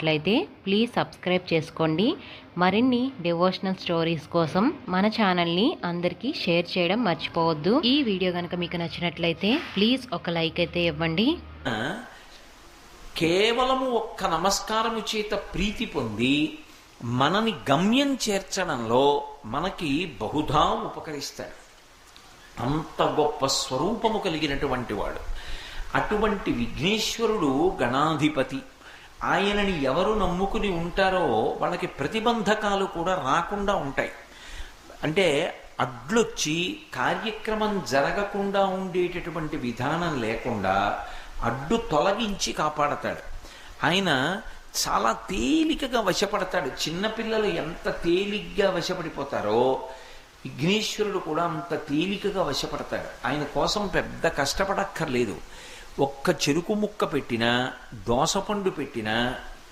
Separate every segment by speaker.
Speaker 1: నచ్చినట్లయితే please subscribe చేసుకోండి. మరిన్ని డివోషనల్ స్టోరీస్ కోసం మన ఛానల్ని అందరికీ షేర్ చేయడం మర్చిపోవద్దు. ఈ వీడియో కనుక మీకు నచ్చినట్లయితే ప్లీజ్ ఒక లైక్ అయితే ఇవ్వండి.
Speaker 2: కేవలము ఒక్క నమస్కారము చేత ప్రీతి పొంది మనని గమ్యం చేర్చడంలో మనకి బహుధా ఉపకరిస్తాడు. అంత గొప్ప స్వరూపము కలిగినటువంటి వాడు. అటువంటి విఘ్నేశ్వరుడు గణాధిపతి. ఆయనని ఎవరు నమ్ముకుని ఉంటారో వాళ్ళకి ప్రతిబంధకాలు కూడా రాకుండా ఉంటాయి. అంటే అడ్లొచ్చి కార్యక్రమం జరగకుండా ఉండేటటువంటి విధానం లేకుండా అడ్డు తొలగించి కాపాడతాడు. ఆయన చాలా తేలికగా వశపడతాడు. చిన్నపిల్లలు ఎంత తేలిగ్గా వశపడిపోతారో విఘ్నేశ్వరుడు కూడా అంత తేలికగా వశపడతాడు. ఆయన కోసం పెద్ద కష్టపడక్కర్లేదు. ఒక్క చెరుకు ముక్క పెట్టినా దోసపండు పెట్టినా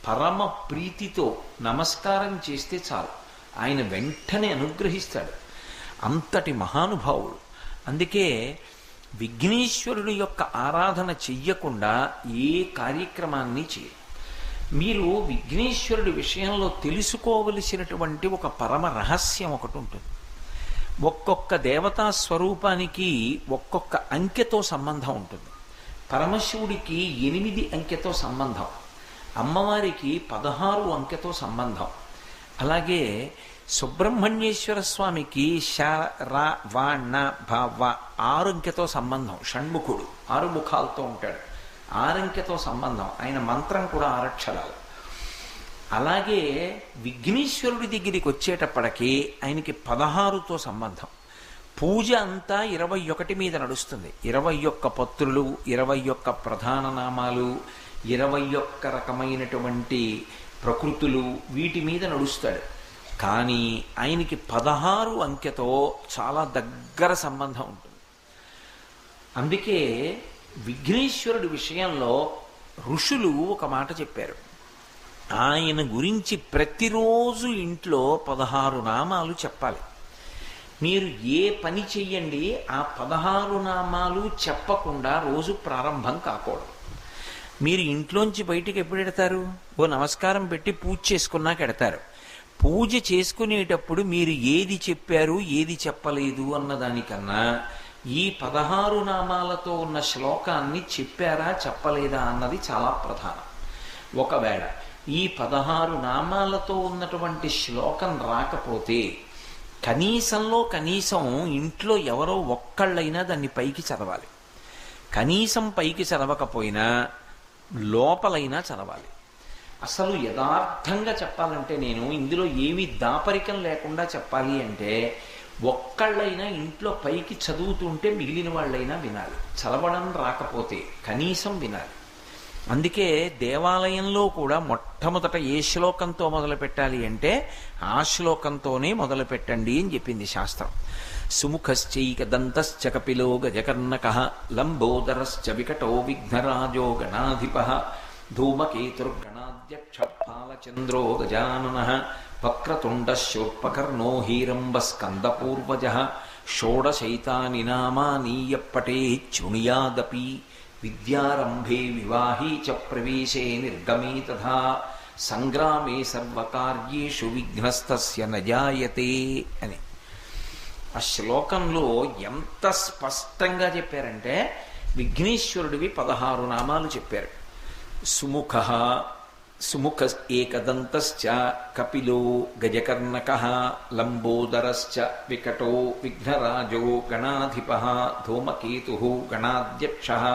Speaker 2: పరమ ప్రీతితో నమస్కారం చేస్తే చాలు, ఆయన వెంటనే అనుగ్రహిస్తాడు. అంతటి మహానుభావుడు. అందుకే విఘ్నేశ్వరుడు యొక్క ఆరాధన చెయ్యకుండా ఏ కార్యక్రమాన్ని చేయరు. మీరు విఘ్నేశ్వరుడి విషయంలో తెలుసుకోవలసినటువంటి ఒక పరమ రహస్యం ఒకటి ఉంటుంది. ఒక్కొక్క దేవతా స్వరూపానికి ఒక్కొక్క అంకెతో సంబంధం ఉంటుంది. పరమశివుడికి 8 అంకెతో సంబంధం, అమ్మవారికి 16 అంకెతో సంబంధం. అలాగే సుబ్రహ్మణ్యేశ్వర స్వామికి ష ర వ ణ భ వ 6 అంకెతో సంబంధం. షణ్ముఖుడు 6 ముఖాలతో ఉంటాడు, 6 అంకెతో సంబంధం. ఆయన మంత్రం కూడా 6 అక్షరాలు. అలాగే విఘ్నేశ్వరుడి దగ్గరికి వచ్చేటప్పటికి ఆయనకి 16తో సంబంధం. పూజ అంతా 21 మీద నడుస్తుంది. 21 పత్రులు, 21 ప్రధాన నామాలు, 21 రకమైనటువంటి ప్రకృతులు, వీటి మీద నడుస్తాడు. కానీ ఆయనకి 16 అంకెతో చాలా దగ్గర సంబంధం ఉంటుంది. అందుకే విఘ్నేశ్వరుడి విషయంలో ఋషులు ఒక మాట చెప్పారు. ఆయన గురించి ప్రతిరోజు ఇంట్లో 16 నామాలు చెప్పాలి. మీరు ఏ పని చెయ్యండి, ఆ 16 నామాలు చెప్పకుండా రోజు ప్రారంభం కాకూడదు. మీరు ఇంట్లోంచి బయటికి ఎప్పుడు ఎడతారు? ఓ నమస్కారం పెట్టి పూజ చేసుకున్నాక ఎడతారు. పూజ చేసుకునేటప్పుడు మీరు ఏది చెప్పారు ఏది చెప్పలేదు అన్నదానికన్నా ఈ 16 నామాలతో ఉన్న శ్లోకాన్ని చెప్పారా చెప్పలేదా అన్నది చాలా ప్రధానం. ఒకవేళ ఈ 16 నామాలతో ఉన్నటువంటి శ్లోకం రాకపోతే కనీసంలో కనీసం ఇంట్లో ఎవరో ఒక్కళ్ళైనా దాన్ని పైకి చదవాలి. కనీసం పైకి చదవకపోయినా లోపలైనా చదవాలి. అసలు యథార్థంగా చెప్పాలంటే నేను ఇందులో ఏమీ దాపరికం లేకుండా చెప్పాలి అంటే ఒక్కళ్ళైనా ఇంట్లో పైకి చదువుతుంటే మిగిలిన వాళ్ళైనా వినాలి. చదవడం రాకపోతే కనీసం వినాలి. అందుకే దేవాలయంలో కూడా మొట్టమొదట ఏ శ్లోకంతో మొదలు పెట్టాలి అంటే ఆ శ్లోకంతోనే మొదలు పెట్టండి అని చెప్పింది శాస్త్రం. సుముఖశ్చైక దంతశ్చ కపిలో గజకర్ణకః లంబోదరశ్చ వికటో విఘ్నరాజో గణాధిపః ధూమకేతుర్గణాధ్యక్ష బాలచంద్రో గజాననః వక్రతుండశూర్పకర్ణో హీరంబస్కందపూర్వజః షోడశైతాని నామాని యప్పఠేత్ శృణుయాదపి విద్యారంభే వివాహీ చ ప్రవేశే నిర్గమే తథా సంగ్రామే సర్వకార్యేషు విఘ్నస్తస్య న జాయతే అని ఆ శ్లోకంలో ఎంత స్పష్టంగా చెప్పారంటే విఘ్నేశ్వరుడివి 16 నామాలు చెప్పారు. సుముఖ ఏకదంతశ్చ కపిలో గజకర్ణకః లంబోదరశ్చ వికటో విఘ్నరాజో గణాధిపః ధూమకేతుః గణాధ్యక్షః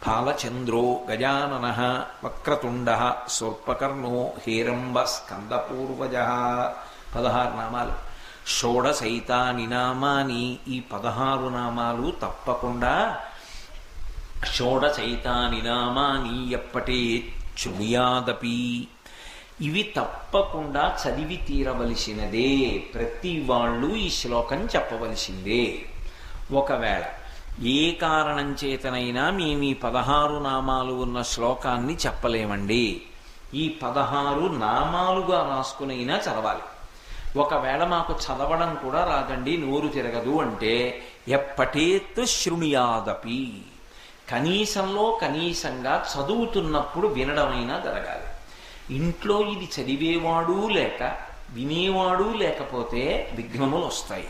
Speaker 2: బాలచంద్రో గజాననః వక్రతుండః శూర్పకర్ణో హేరంబ స్కందపూర్వజః 16 నామాలు. షోడశైతాని నామాని, ఈ 16 నామాలు తప్పకుండా షోడశైతాని నామాని యప్పఠేత్ శృణుయాదపి, ఇవి తప్పకుండా చదివి తీరవలసినదే. ప్రతి వాళ్ళు ఈ శ్లోకం చెప్పవలసిందే. ఒకవేళ ఏ కారణం చేతనైనా మేము ఈ 16 నామాలు ఉన్న శ్లోకాన్ని చెప్పలేమండి, ఈ 16 నామాలుగా రాసుకునైనా చదవాలి. ఒకవేళ మాకు చదవడం కూడా రాదండి, నోరు తిరగదు అంటే ఎప్పటేత్ శృణుయాదపి, కనీసంలో కనీసంగా చదువుతున్నప్పుడు వినడమైనా జరగాలి. ఇంట్లో ఇది చదివేవాడు లేక వినేవాడు లేకపోతే విఘ్నములు వస్తాయి.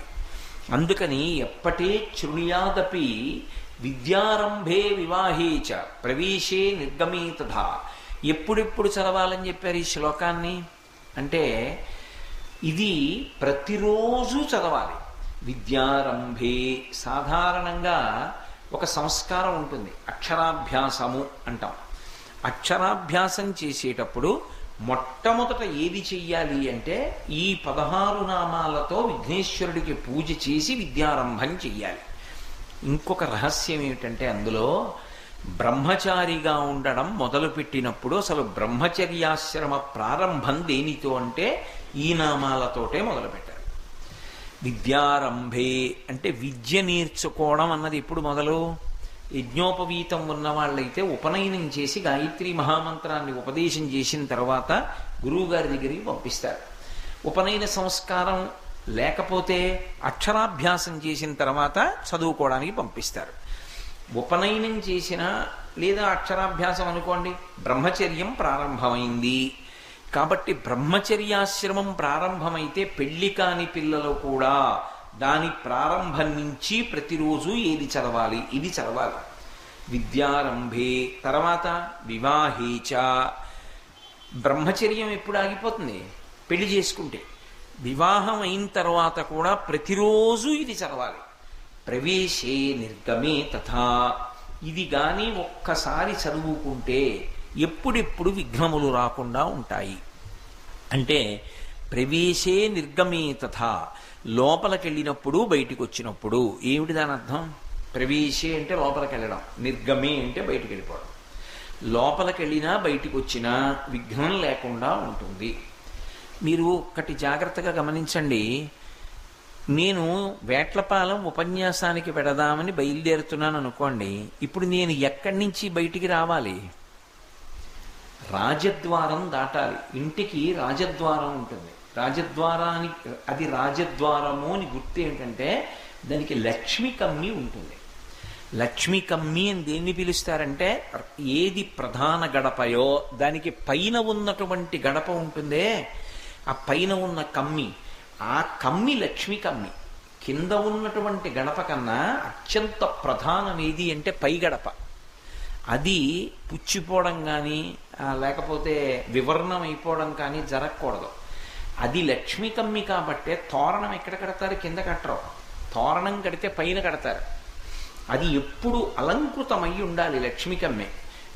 Speaker 2: అందుకని ఎప్పటే శృణుయాదపి విద్యారంభే వివాహే చ ప్రవేశే నిర్గమే తథా. ఎప్పుడెప్పుడు చదవాలని చెప్పారు ఈ శ్లోకాన్ని అంటే ఇది ప్రతిరోజు చదవాలి. విద్యారంభే సాధారణంగా ఒక సంస్కారం ఉంటుంది, అక్షరాభ్యాసము అంటాం. అక్షరాభ్యాసం చేసేటప్పుడు మొట్టమొదట ఏది చెయ్యాలి అంటే ఈ 16 నామాలతో విఘ్నేశ్వరుడికి పూజ చేసి విద్యారంభం చెయ్యాలి. ఇంకొక రహస్యం ఏమిటంటే అందులో బ్రహ్మచారిగా ఉండడం మొదలుపెట్టినప్పుడు అసలు బ్రహ్మచర్యాశ్రమ ప్రారంభం దేనితో అంటే ఈ నామాలతోటే మొదలుపెట్టారు. విద్యారంభే అంటే విద్య నేర్చుకోవడం అన్నది ఎప్పుడు మొదలు? యజ్ఞోపవీతం ఉన్న వాళ్ళైతే ఉపనయనం చేసి గాయత్రి మహామంత్రాన్ని ఉపదేశం చేసిన తర్వాత గురువుగారి దగ్గరికి పంపిస్తారు. ఉపనయన సంస్కారం లేకపోతే అక్షరాభ్యాసం చేసిన తర్వాత చదువుకోవడానికి పంపిస్తారు. ఉపనయనం చేసిన లేదా అక్షరాభ్యాసం అనుకోండి, బ్రహ్మచర్యం ప్రారంభమైంది. కాబట్టి బ్రహ్మచర్యాశ్రమం ప్రారంభమైతే పెళ్లి కాని పిల్లలు కూడా దాని ప్రారంభం నుంచి ప్రతిరోజు ఏది చదవాలి? ఇది చదవాలి. విద్యారంభే తర్వాత వివాహేచ. బ్రహ్మచర్యం ఎప్పుడు ఆగిపోతుంది? పెళ్లి చేసుకుంటే. వివాహం అయిన తర్వాత కూడా ప్రతిరోజు ఇది చదవాలి. ప్రవేశే నిర్గమే తథా. ఇది గాని ఒక్కసారి చదువుకుంటే ఎప్పుడెప్పుడు విఘ్నములు రాకుండా ఉంటాయి. అంటే ప్రవేశే నిర్గమే తథా, లోపలికెళ్ళినప్పుడు బయటికి వచ్చినప్పుడు. ఏమిటి దాని అర్థం? ప్రవేశే అంటే లోపలికి వెళ్ళడం, నిర్గమే అంటే బయటికి వెళ్ళిపోవడం. లోపలికెళ్ళినా బయటికి వచ్చినా విఘ్నం లేకుండా ఉంటుంది. మీరు ఒకటి జాగ్రత్తగా గమనించండి. నేను వేట్లపాలెం ఉపన్యాసానికి పెడదామని బయలుదేరుతున్నాను అనుకోండి. ఇప్పుడు నేను ఎక్కడి నుంచి బయటికి రావాలి? రాజద్వారం దాటాలి. ఇంటికి రాజద్వారం ఉంటుంది. రాజద్వారానికి అది రాజద్వారము అని గుర్తు ఏంటంటే దానికి లక్ష్మి కమ్మి ఉంటుంది. లక్ష్మి కమ్మి అని దేన్ని పిలుస్తారంటే ఏది ప్రధాన గడపయో దానికి పైన ఉన్నటువంటి గడప ఉంటుందే, ఆ పైన ఉన్న కమ్మి, ఆ కమ్మి లక్ష్మి కమ్మి. కింద ఉన్నటువంటి గడప కన్నా అత్యంత ప్రధానమేది అంటే పై గడప. అది పుచ్చిపోవడం కానీ లేకపోతే వివర్ణం అయిపోవడం కానీ జరగకూడదు. అది లక్ష్మి కమ్మి కాబట్టే తోరణం ఎక్కడ కడతారు? కింద కట్టరు. తోరణం కడితే పైన కడతారు. అది ఎప్పుడు అలంకృతమై ఉండాలి లక్ష్మి కమ్మి.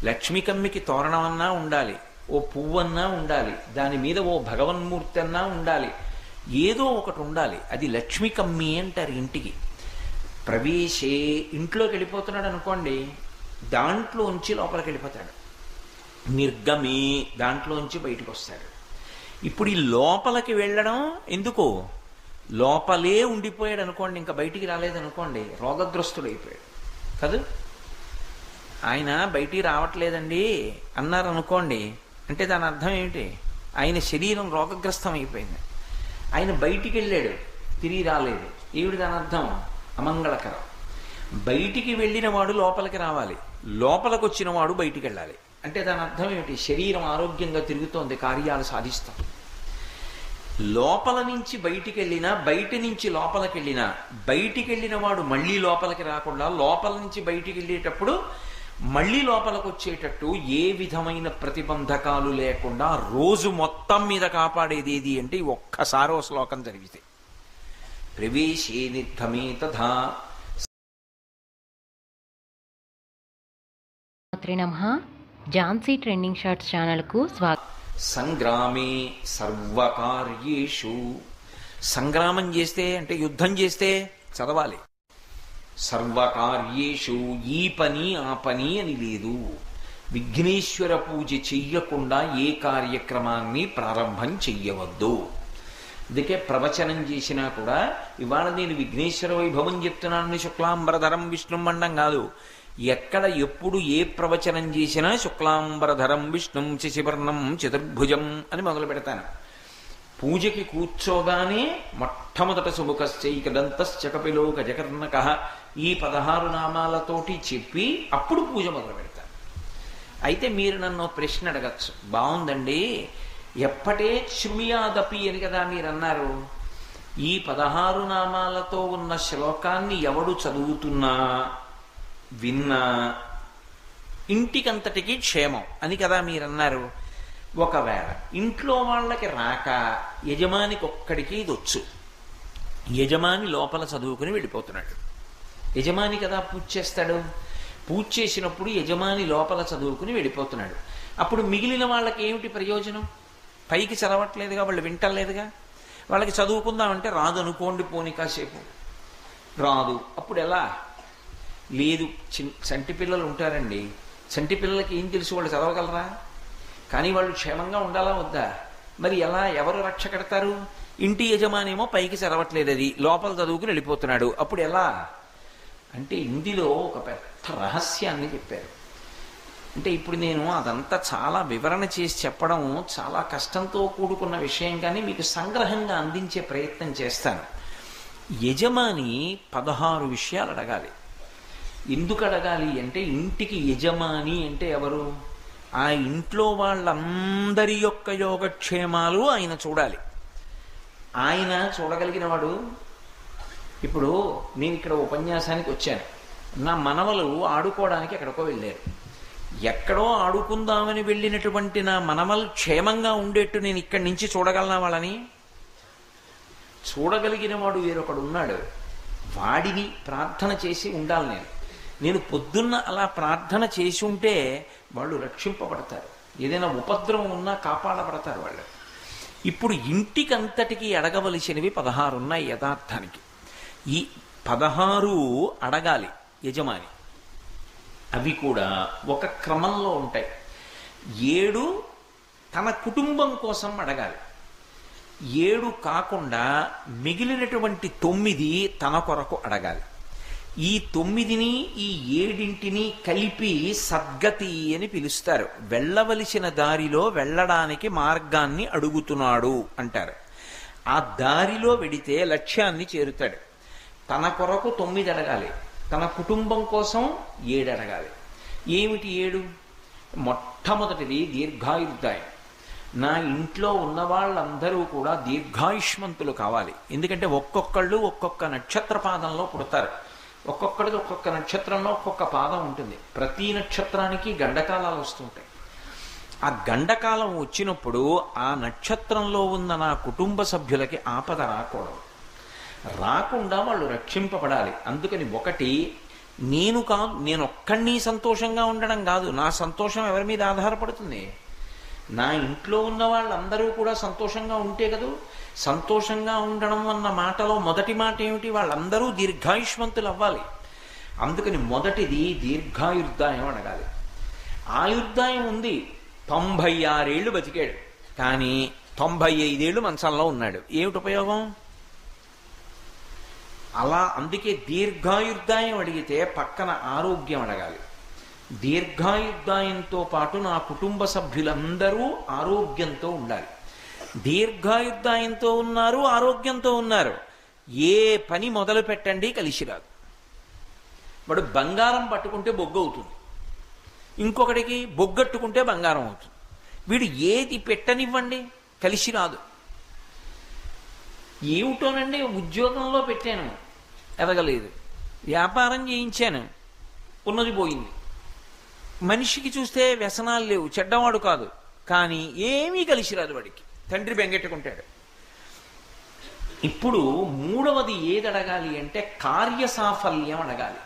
Speaker 2: లక్ష్మి కమ్మికి తోరణం అన్నా ఉండాలి, ఓ పువ్వన్నా ఉండాలి, దాని మీద ఓ భగవన్మూర్తి అన్నా ఉండాలి, ఏదో ఒకటి ఉండాలి. అది లక్ష్మి కమ్మి అంటారు ఇంటికి. ప్రవేశే ఇంట్లోకి వెళ్ళిపోతున్నాడు అనుకోండి, దాంట్లోంచి లోపలికి వెళ్ళిపోతాడు. నిర్గమే దాంట్లోంచి బయటకు వస్తాడు. ఇప్పుడు ఈ లోపలికి వెళ్ళడం ఎందుకు? లోపలే ఉండిపోయాడు అనుకోండి, ఇంకా బయటికి రాలేదనుకోండి, రోగగ్రస్తుడు అయిపోయాడు కదా. ఆయన బయటికి రావట్లేదండి అన్నారు అనుకోండి, అంటే దాని అర్థం ఏమిటి? ఆయన శరీరం రోగగ్రస్తం అయిపోయింది. ఆయన బయటికి వెళ్ళాడు, తిరిగి రాలేదు, ఏమిటి దాని అర్థం? అమంగళకరం. బయటికి వెళ్ళిన వాడు లోపలికి రావాలి, లోపలికి వచ్చిన వాడు బయటికి వెళ్ళాలి. అంటే దాని అర్థం ఏమిటి? శరీరం ఆరోగ్యంగా తిరుగుతోంది, కార్యాలు సాధిస్తాం. లోపల నుంచి బయటికి వెళ్ళినా బయట నుంచి లోపలికి వెళ్ళినా బయటికి వెళ్ళిన వాడు మళ్ళీ లోపలికి రాకుండా లోపల నుంచి బయటికి వెళ్ళేటప్పుడు మళ్ళీ లోపలికి వచ్చేటట్టు ఏ విధమైన ప్రతిబంధకాలు లేకుండా రోజు మొత్తం మీద కాపాడేది ఏది అంటే ఒక్కసారో శ్లోకం జరిగితే ప్రవేశే నిర్గమే తథా.
Speaker 1: నమః. ఝాన్సీ ట్రెండింగ్ షార్ట్స్ ఛానల్కు స్వాగతం.
Speaker 2: సంగ్రామే సర్వకార్యేషు. సంగ్రామం చేస్తే అంటే యుద్ధం చేస్తే చదవాలి. సర్వకార్యేషు ఈ పని ఆ పని అని లేదు. విఘ్నేశ్వర పూజ చెయ్యకుండా ఏ కార్యక్రమాన్ని ప్రారంభం చెయ్యవద్దు. అందుకే ప్రవచనం చేసినా కూడా ఇవాళ నేను విఘ్నేశ్వర వైభవం చెప్తున్నానని శుక్లాంబరధరం విష్ణుం మండం కాదు. ఎక్కడ ఎప్పుడు ఏ ప్రవచనం చేసినా శుక్లాంబరధరం విష్ణుం శశివర్ణం చతుర్భుజం అని మొదలు పెడతాను. పూజకి కూర్చోగానే మొట్టమొదట సుముఖశ్చైకదంతశ్చ కపిలో గజకర్ణకః ఈ 16 నామాలతోటి చెప్పి అప్పుడు పూజ మొదలు పెడతాను. అయితే మీరు నన్ను ప్రశ్న అడగచ్చు, బాగుందండి, ఎప్పటే శృణుయాదపి అని కదా మీరు అన్నారు. ఈ 16 నామాలతో ఉన్న శ్లోకాన్ని ఎవడు చదువుతున్నా విన్నా ఇంటికంతటికి క్షేమం అని కదా మీరన్నారు. ఒకవేళ ఇంట్లో వాళ్ళకి రాక యజమానికి ఒక్కడికి ఇది వచ్చు, యజమాని లోపల చదువుకుని వెళ్ళిపోతున్నాడు. యజమాని కదా పూజ చేస్తాడు, పూజ చేసినప్పుడు యజమాని లోపల చదువుకుని వెళ్ళిపోతున్నాడు. అప్పుడు మిగిలిన వాళ్ళకి ఏమిటి ప్రయోజనం? పైకి చదవట్లేదుగా, వాళ్ళు వింటలేదుగా. వాళ్ళకి చదువుకుందామంటే రాదు అనుకోండి, పోని కాసేపు రాదు. అప్పుడు ఎలా? లేదు, చంటి పిల్లలు ఉంటారండి, చంటి పిల్లలకి ఏం తెలుసు, వాళ్ళు చదవగలరా? కానీ వాళ్ళు క్షేమంగా ఉండాలా వద్దా? మరి ఎలా, ఎవరు రక్ష కడతారు? ఇంటి యజమానేమో పైకి చదవట్లేదు, అది లోపల చదువుకుని వెళ్ళిపోతున్నాడు. అప్పుడు ఎలా అంటే ఇందులో ఒక పెద్ద రహస్యాన్ని చెప్పారు. అంటే ఇప్పుడు నేను అదంతా చాలా వివరణ చేసి చెప్పడం చాలా కష్టంతో కూడుకున్న విషయం, కానీ మీకు సంగ్రహంగా అందించే ప్రయత్నం చేస్తాను. యజమాని 16 విషయాలు అడగాలి. ఎందుకు అడగాలి అంటే, ఇంటికి యజమాని అంటే ఎవరు? ఆ ఇంట్లో వాళ్ళందరి యొక్క యోగక్షేమాలు ఆయన చూడాలి. ఆయన చూడగలిగిన వాడు. ఇప్పుడు నేను ఇక్కడ ఉపన్యాసానికి వచ్చాను, నా మనవలు ఆడుకోవడానికి ఎక్కడికో వెళ్ళారు. ఎక్కడో ఆడుకుందామని వెళ్ళినటువంటి నా మనవలు క్షేమంగా ఉండేట్టు నేను ఇక్కడి నుంచి చూడగలనా వాళ్ళని? చూడగలిగిన వాడు వేరొకడు ఉన్నాడు, వాడిని ప్రార్థన చేసి ఉండాలి. నేను పొద్దున్న అలా ప్రార్థన చేసి ఉంటే వాళ్ళు రక్షింపబడతారు, ఏదైనా ఉపద్రవం ఉన్నా కాపాడబడతారు వాళ్ళు. ఇప్పుడు ఇంటికంతటికి అడగవలసినవి 16 ఉన్నాయి యథార్థానికి. ఈ 16 అడగాలి యజమాని. అవి కూడా ఒక క్రమంలో ఉంటాయి. 7 తన కుటుంబం కోసం అడగాలి. 7 కాకుండా మిగిలినటువంటి 9 తన కొరకు అడగాలి. ఈ 9ని ఈ 7ని కలిపి సద్గతి అని పిలుస్తారు. వెళ్ళవలసిన దారిలో వెళ్ళడానికి మార్గాన్ని అడుగుతున్నాడు అంటారు. ఆ దారిలో వెడితే లక్ష్యాన్ని చేరుతాడు. తన కొరకు 9 అడగాలి, తన కుటుంబం కోసం 7 అడగాలి. ఏమిటి 7? మొట్టమొదటిది దీర్ఘాయుర్దాయం. నా ఇంట్లో ఉన్న వాళ్ళందరూ కూడా దీర్ఘాయుష్మంతులు కావాలి. ఎందుకంటే ఒక్కొక్కళ్ళు ఒక్కొక్క నక్షత్ర పాదంలో పుడతారు. ఒక్కొక్కడికి ఒక్కొక్క నక్షత్రంలో ఒక్కొక్క పాదం ఉంటుంది. ప్రతి నక్షత్రానికి గండకాలాలు వస్తుంటాయి. ఆ గండకాలం వచ్చినప్పుడు ఆ నక్షత్రంలో ఉన్న నా కుటుంబ సభ్యులకి ఆపద రాకుండా వాళ్ళు రక్షింపబడాలి. అందుకని ఒకటి, నేను ఒక్కడిని సంతోషంగా ఉండడం కాదు, నా సంతోషం ఎవరి మీద ఆధారపడుతుంది? నా ఇంట్లో ఉన్న వాళ్ళందరూ కూడా సంతోషంగా ఉంటే కదూ. సంతోషంగా ఉండడం అన్న మాటలో మొదటి మాట ఏమిటి? వాళ్ళందరూ దీర్ఘాయుష్మంతులు అవ్వాలి. అందుకని మొదటిది దీర్ఘాయుర్దాయం అడగాలి. ఆయుర్దాయం ఉంది, 96 ఏళ్ళు బతికాడు, కానీ 95 ఏళ్ళు మంచంలో ఉన్నాడు. ఏమిటి ఉపయోగం? అలా అందుకే దీర్ఘాయుర్దాయం అడిగితే పక్కన ఆరోగ్యం అడగాలి. దీర్ఘాయుర్దాయంతో పాటు నా కుటుంబ సభ్యులందరూ ఆరోగ్యంతో ఉండాలి. దీర్ఘాయుర్దాయంతో ఉన్నారు, ఆరోగ్యంతో ఉన్నారు, ఏ పని మొదలు పెట్టండి కలిసి రాదు. వాడు బంగారం పట్టుకుంటే బొగ్గు అవుతుంది, ఇంకొకటికి బొగ్గట్టుకుంటే బంగారం అవుతుంది. వీడు ఏది పెట్టనివ్వండి కలిసి రాదు. ఏమిటోనండి, ఉద్యోగంలో పెట్టాను ఎదగలేదు, వ్యాపారం చేయించాను ఉన్నది పోయింది, మనిషికి చూస్తే వ్యసనాలు లేవు, చెడ్డవాడు కాదు, కానీ ఏమీ కలిసి రాదు వాడికి, తండ్రి బెంగెట్టుకుంటాడు. ఇప్పుడు మూడవది ఏది అడగాలి అంటే కార్యసాఫల్యం అడగాలి.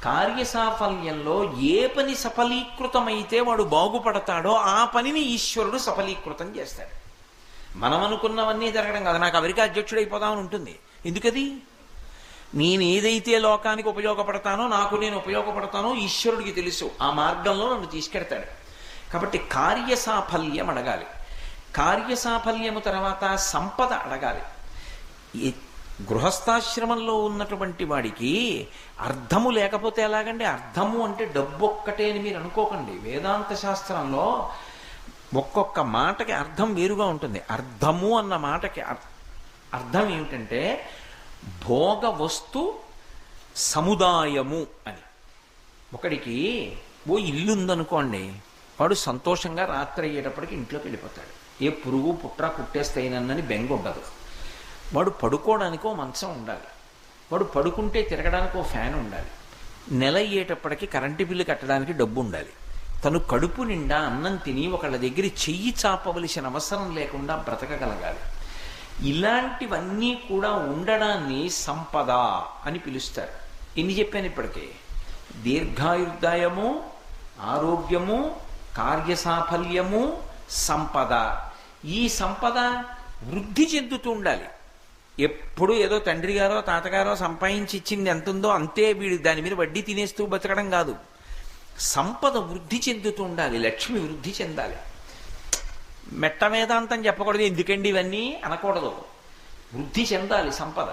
Speaker 2: కార్యసాఫల్యంలో ఏ పని సఫలీకృతమైతే వాడు బాగుపడతాడో ఆ పనిని ఈశ్వరుడు సఫలీకృతం చేస్తాడు. మనం అనుకున్నవన్నీ జరగడం కాదు. నాకు అమెరికా అధ్యక్షుడైపోదామని ఉంటుంది, ఎందుకది? నేను ఏదైతే లోకానికి ఉపయోగపడతానో, నాకు నేను ఉపయోగపడతానో ఈశ్వరుడికి తెలుసు, ఆ మార్గంలో నన్ను తీసుకెడతాడు. కాబట్టి కార్యసాఫల్యం అడగాలి. కార్యసాఫల్యము తర్వాత సంపద అడగాలి. గృహస్థాశ్రమంలో ఉన్నటువంటి వాడికి అర్థము లేకపోతే ఎలాగండి? అర్థము అంటే డబ్బు ఒక్కటే అని మీరు అనుకోకండి. వేదాంత శాస్త్రంలో ఒక్కొక్క మాటకి అర్థం వేరుగా ఉంటుంది. అర్థము అన్న మాటకి అర్థం ఏమిటంటే భోగ వస్తు సముదాయము అని. ఒకడికి ఓ ఇల్లు ఉందనుకోండి, వాడు సంతోషంగా రాత్రి అయ్యేటప్పటికి ఇంట్లోకి వెళ్ళిపోతాడు. ఏ పురుగు పుట్ర కుట్టేస్తాయినని బెంగ ఉండదు. వాడు పడుకోవడానికో మంచం ఉండాలి, వాడు పడుకుంటే తిరగడానికి ఓ ఫ్యాన్ ఉండాలి, నెల అయ్యేటప్పటికి కరెంటు బిల్లు కట్టడానికి డబ్బు ఉండాలి, తను కడుపు నిండా అన్నం తిని ఒకళ్ళ దగ్గర చెయ్యి చాపవలసిన అవసరం లేకుండా బ్రతకగలగాలి. ఇలాంటివన్నీ కూడా ఉండడాన్ని సంపద అని పిలుస్తారు. ఎన్ని చెప్పాను ఇప్పటికే? దీర్ఘాయుర్దాయము, ఆరోగ్యము, కార్యసాఫల్యము, సంపద. ఈ సంపద వృద్ధి చెందుతూ ఉండాలి. ఎప్పుడు ఏదో తండ్రి గారో తాతగారో సంపాదించి ఇచ్చింది ఎంత ఉందో అంతే వీడు దాని మీద వడ్డీ తినేస్తూ బతకడం కాదు. సంపద వృద్ధి చెందుతూ ఉండాలి, లక్ష్మి వృద్ధి చెందాలి. మెట్ట వేదాంతం చెప్పకూడదు, ఎందుకండి ఇవన్నీ అనకూడదు. వృద్ధి చెందాలి సంపద.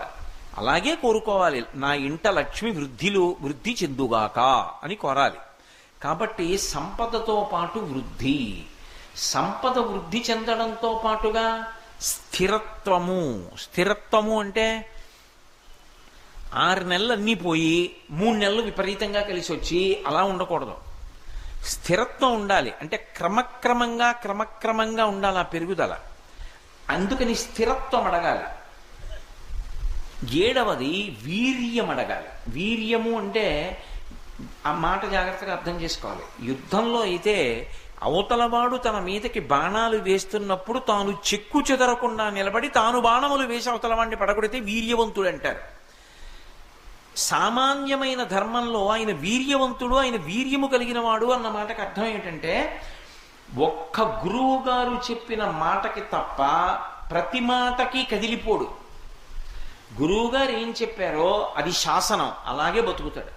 Speaker 2: అలాగే కోరుకోవాలి, నా ఇంట లక్ష్మి వృద్ధి చెందుగాక అని కోరాలి. కాబట్టి సంపదతో పాటు వృద్ధి, సంపద వృద్ధి చెందడంతో పాటుగా స్థిరత్వము. స్థిరత్వము అంటే 6 నెలలు అన్నీ పోయి 3 నెలలు విపరీతంగా కలిసి వచ్చి అలా ఉండకూడదు. స్థిరత్వం ఉండాలి. అంటే క్రమక్రమంగా ఉండాలి ఆ పెరుగుదల. అందుకని స్థిరత్వం అడగాలి. 7వది వీర్యం అడగాలి. వీర్యము అంటే ఆ మాట జాగ్రత్తగా అర్థం చేసుకోవాలి. యుద్ధంలో అయితే అవతలవాడు తన మీదకి బాణాలు వేస్తున్నప్పుడు తాను చెక్కు చెదరకుండా నిలబడి తాను బాణములు వేసి అవతలవాడిని పడగొడితే వీర్యవంతుడు అంటారు. సామాన్యమైన ధర్మంలో ఆయన వీర్యవంతుడు, ఆయన వీర్యము కలిగిన వాడు అన్న మాటకు అర్థం ఏంటంటే ఒక్క గురువు గారు చెప్పిన మాటకి తప్ప ప్రతి మాటకి కదిలిపోడు. గురువు గారు ఏం చెప్పారో అది శాసనం, అలాగే బతుకుతాడు.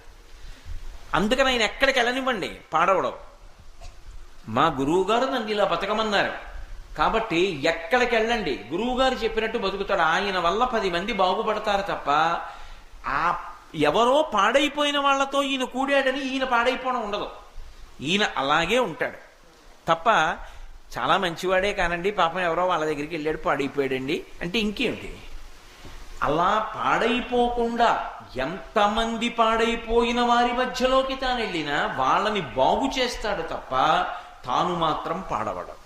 Speaker 2: అందుకని ఆయన ఎక్కడికి వెళ్ళనివ్వండి పాడవడం. మా గురువు గారు నన్ను ఇలా బతకమన్నారు కాబట్టి ఎక్కడికి వెళ్ళండి, గురువు గారు చెప్పినట్టు బతుకుతాడు. ఆయన వల్ల 10 మంది బాగుపడతారు తప్ప ఆ ఎవరో పాడైపోయిన వాళ్లతో ఈయన కూడాడని ఈయన పాడైపోవడం ఉండదు. ఈయన అలాగే ఉంటాడు తప్ప చాలా మంచివాడే కానండి పాపం ఎవరో వాళ్ళ దగ్గరికి వెళ్ళాడు పాడైపోయాడండి అంటే ఇంకేమిటి. అలా పాడైపోకుండా ఎంతమంది పాడైపోయిన వారి మధ్యలోకి తాను వెళ్ళినా వాళ్ళని బాగు చేస్తాడు తప్ప తాను మాత్రం పాడవడం.